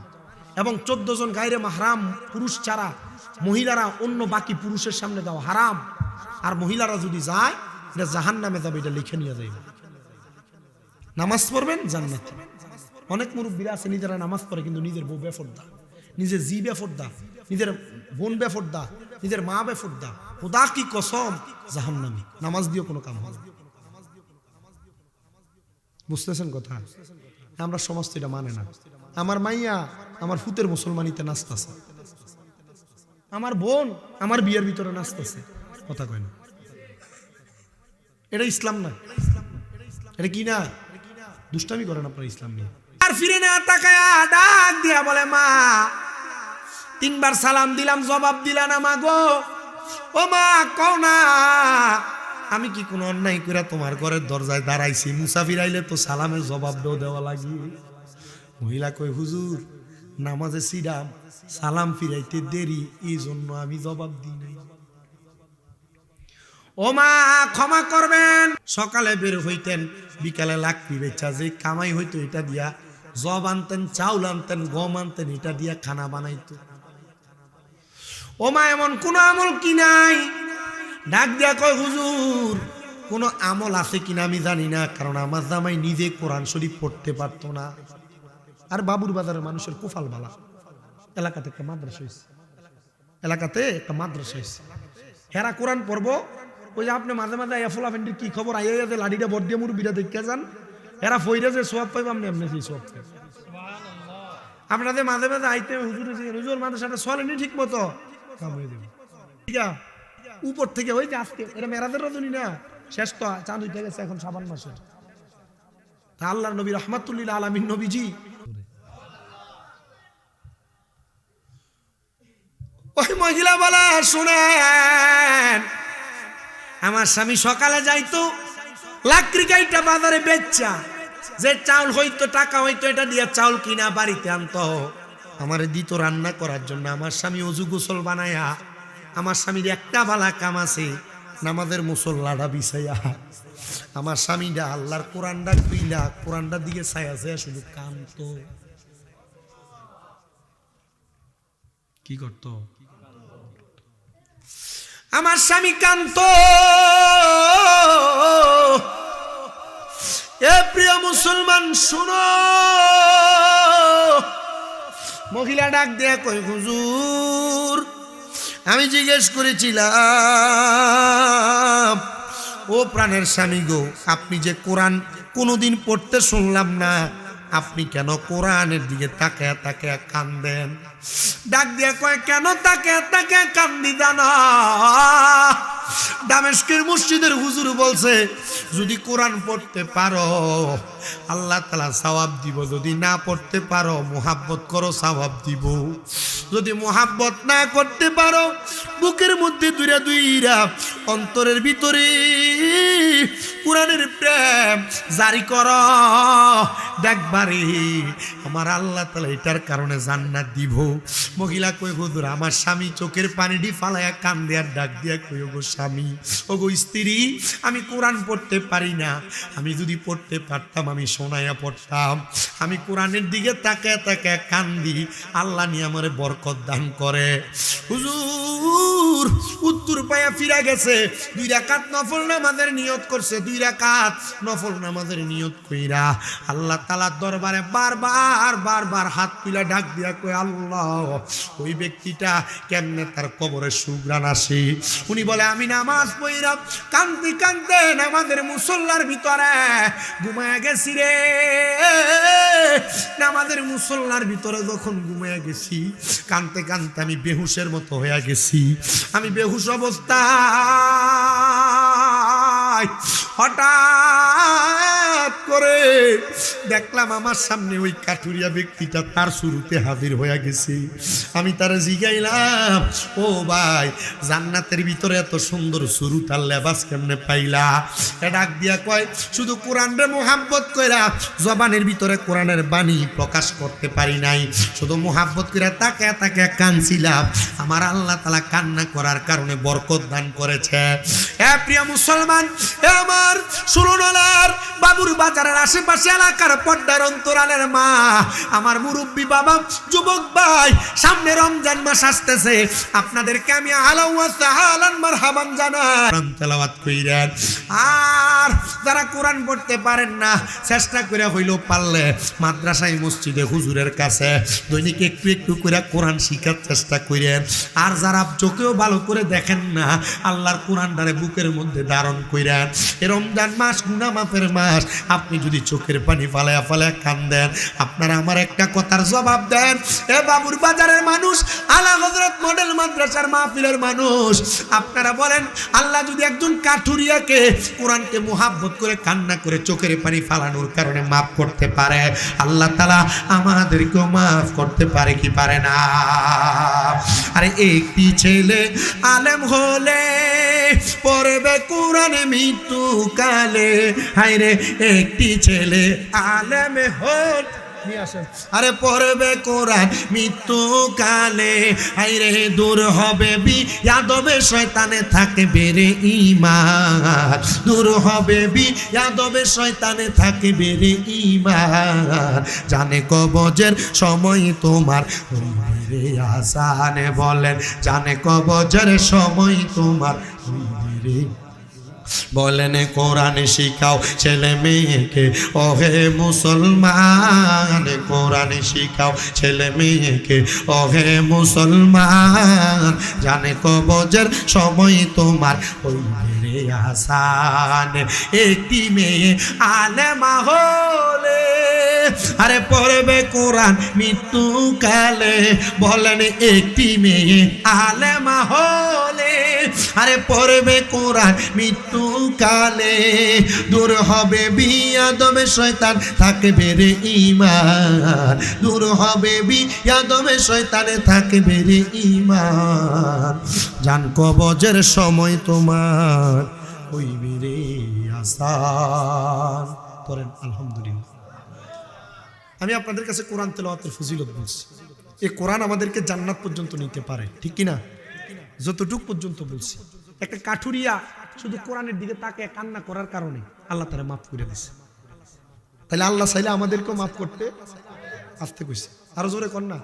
এবং 14 জন গায়রে মাহরাম পুরুষ ছাড়া মহিলারা অন্য বাকি পুরুষের সামনে যাওয়া হারাম আর মহিলারা যদি যায় এটা জাহান্নামে যাবে এটা লিখে নিয়ে যাবে নামাজ পড়বেন জান্নাত অনেক মুরব্বিরা আছে নিজেরা নামাজ পড়ে কিন্তু নিজের বউ বেফরদা নিজের জি বেফরদা নিজের বোন বেফরদা নিজের মা বেফরদা খোদা কি কসম জাহান্নামী নামাজ দিয়ে কোনো কাম হবে বুঝতেছেন কথা আমরা সমাজ তো এটা মানে না আমার মাইয়া আমার ফুতের মুসলমানিতে নাচতেছে আমার বোন আমার বিয়ের ভিতরে নাচতেছে কথা কয় না এটা ইসলাম না এটা কি না দুষ্টামি করেন আপনার ইসলাম নিয়ে আর ফিরে না তাকায়া ডাক দিয়া বলে মা 3 বার সালাম দিলাম জবাব দিলা না মা গো ও মা কও না আমি কি কোনো অন্যায় করে তোমার ঘরের দরজায় দাঁড়াইছি মুসাফির আইলে তো সালামের জবাব দেওয়া লাগি মহিলা কই হুজুর নামাজে ছিলাম সালাম ফিরাইতে দেরি এই জন্য আমি জবাব দিই নাই ও মা ক্ষমা করবেন সকালে বের হইতেন বিকালে লাকড়ি বেচা যে কামাই হইতো এটা দিয়া জব আনতেন চাউল আনতেন গম আনতেন এটা দিয়া খানা বানাইতো ও মা এমন কোন আমল কি নাই ডাক দিয়া কয় হুজুর কোন আমল আছে কিনা আমি জানি না কারণ আমার জামাই নিজে কোরআন শরীফ পড়তে পারতো না আর বাবুর বাজারের মানুষের কুফাল বালা এলাকাতে একটা মাদ্রাসা হয়েছে হেরা কোরআন পড়বো ওই যে আপনি মাঝে মাঝে এফলা ফেন্ডির কি খবর আইয়া যে লাঠিটা বর দিয়ে মুরব্বিরা দেখে যান এরা ফইরা যে সোয়াব পাইব আপনি এমনি সেই সোয়াব পাইব আপনাদের মাঝে মাঝে আইতে হুজুর মাদ্রাসাটা চলেনি ঠিক মতো কাম হয়ে যাবে ঠিক আছে উপর থেকে ওই যে আজকে এটা মেরাজের রজনী না শেষ তো চাঁদ উঠে গেছে এখন শাবান মাসে তা আল্লাহর নবী রাহমাতুল্লিল আলামিন নবীজি ওই মহিলা বলে শুনেন আমার স্বামী সকালে যাইতো লাকড়ি কাইটা বাজারে বেচা যে চাউল হইতো টাকা হইতো এটা দিয়ে চাউল কিনা বাড়িতে আনতো আমারে দিত রান্না করার জন্য আমার স্বামী অজু গোসল বানায়া আমার স্বামীর একটা বালা কাম আছে নামাজের মুসল্লাটা বিছাইয়া আমার স্বামীটা আল্লাহর কোরআনটা খুইলা কোরআনটার দিকে ছায়া ছায়া শুধু কানতো কি করতো আমার স্বামী কান্ত এ প্রিয় মুসলমান শুনো মহিলা ডাক দেয়া কই হুজুর আমি জিজ্ঞেস করেছিলাম ও প্রাণের স্বামী গো আপনি যে কোরআন কোনোদিন পড়তে শুনলাম না আপনি কেন কোরআনের দিকে তাকায়া তাকায়া কান্দেন ডাক দিয়া কয় কেন তাকায়া তাকায়া কান্দি জানা দামেস্কের মসজিদের হুজুর বলছে যদি কোরআন পড়তে পারো আল্লাহ তাআলা সওয়াব দিব যদি না পড়তে পারো মুহাব্বত করো সওয়াব দিব যদি মুহাব্বত না করতে পারো বুকের মধ্যে দুইরা দুইরা অন্তরের ভিতরে কোরআনের প্রেম জারি করো দেখবারে আমার আল্লাহ তাআলা এটার কারণে জান্নাত দিব মহিলা কই হুজুর আমার স্বামী চোখের পানিটি ফালায়া কান্দে আর ডাক দিয়া কই গো স্বামী ও গো স্ত্রী আমি কোরআন পড়তে পারি না আমি যদি পড়তে পারতাম আমি শোনায়া পড়তাম আমি কোরআনের দিকে তাকায় তাকায় কান্দি আল্লাহ নিয়ে আমারে বরকত দান করে হুজুর উত্তর পায়া ফিরা গেছে, 2 রাকাত নফল নামাজের নিয়ত করছে, 2 রাকাত নফল নামাজের নিয়ত কইরা আল্লাহ তাআলার দরবারে বারবার হাত তুলে ডাক দিয়া কই, আল্লাহ ওই ব্যক্তিটা কেমনে তার কবরে সুঘ্রাণ আসে। উনি বলে, আমি নামাজ পড়া কাঁদতে কাঁদতে নামাজের মুসল্লার ভিতরে ঘুমায়া গেছি রে। নামাজের মুসল্লার ভিতরে যখন ঘুমায়া গেছি, কাঁদতে কাঁদতে আমি বেহুশের মতো হয়ে গেছি। আমি বেহুশ অবস্থায় হঠাৎ করে দেখলাম আমার সামনে ওই কাঠুরিয়া ব্যক্তিটা তার শুরুতে হাজির হয়ে গেছে। আমি তারা জিগাইলাম, ও ভাই, জান্নাতের ভিতরে এত সুন্দর শুরু তার লেবাস কেমনে পাইলা? ডাক দিয়া কয়, শুধু কোরআনের মোহাব্বত কইরা জবানের ভিতরে কোরআনের বাণী প্রকাশ করতে পারি নাই, শুধু মোহাব্বত কইরা তাকে তাকে কানছিলাম। আমার আল্লাহ তাআলা কান্না করার কারণে বরকত দান করেছে। এ প্রিয় মুসলমান, এ আমার সুরনালার বাবুর বাজারের আশেপাশে এলাকার পর্দার অন্তরালের মা, আমার মুরব্বী বাবা, যুবক ভাই, সামনে রমজান মাস আসতেছে, আপনাদেরকে আমি আহলান ওয়া সাহলান মারহাবান জানাই। কোরআন তেলাওয়াত কইরেন। আর যারা কোরআন পড়তে পারেন না, চেষ্টা করে হইলেও পারলে মাদ্রাসায় মসজিদে হুজুরের কাছে দৈনিক একটু একটু করে কোরআন শিখার চেষ্টা করেন। আর যারা চোখেও ভালো করে দেখেন না, আল্লাহর কোরআনটারে বুকের মধ্যে ধারণ কইরেন। এ রমজান মাস গুনাহ মাফের মাস, আপনি যদি চোখের পানি ফালায়া ফালায়া কান্দেন, আপনারা আমার একটা কথার জবাব দেন। এ বাবুর বাজারের মানুষ, আলা হযরত মডেল মাদ্রাসার মাহফিলের মানুষ, আপনারা বলেন, আল্লাহ যদি একজন কাঠুরিয়াকে কোরআনকে মুহাব্বত করে কান্না করে চোখের পানি ফালানোর কারণে মাফ করতে পারে, আল্লাহ তাআলা আমাদেরকেও মাফ করতে পারে কি পারে না? আরে একটি ছেলে আলেম হলে পড়বে কোরআন মৃত্যু কালে, হায়রে একটি ছেলে আলেম হল, আরে পড়বে কোরআন মৃত্যু কালে, হায়রে দূর হবে বিয়াদবে শয়তানে থাকবে রে ঈমান, দূর হবে বিয়াদবে শয়তানে থাকবে রে ঈমান, জানে কবজের সময় তোমার রে আসানে, বলেন জানে কবজের সময় তোমার রে, বলেন কোরআন শিখাও ছেলে মেয়েকে, ওহে মুসলমান, কোরআন শিখাও ছেলে মেয়েকে, ওহে মুসলমান, জানে কবজের সময় তোমার হইবে রে আসান। একটি মেয়ে আলেমা হলে, আরে পড়বে কোরআন মৃত্যু কালে, বলেন একটি মেয়ে আলেমা হলে, আরে পড়বে কোরআন মৃত্যু কালে, দূর হবে বিয়াদবে শয়তান থাকবে রে ঈমান, দূর হবে বিয়াদবে শয়তানে থাকবে রে ঈমান, জান কবজের সময় তোমার হইবে রে আসান। করেন আলহামদুলিল্লাহ। আমি আপনাদের কাছে কোরআন তেলাওয়াতের ফজিলত বলছি। এই কোরআন আমাদেরকে জান্নাত পর্যন্ত নিতে পারে, ঠিক কিনা? যতটুক পর্যন্ত বলছি, একটা কাঠুরিয়া শুধু কোরআনের দিকে তাকে কান্না করার কারণে আল্লাহ তারা মাফ করে দিছে। তাহলে আল্লাহ চাইলে আমাদেরকেও মাফ করতে আসতে কইছে। আরো জোরে কর না।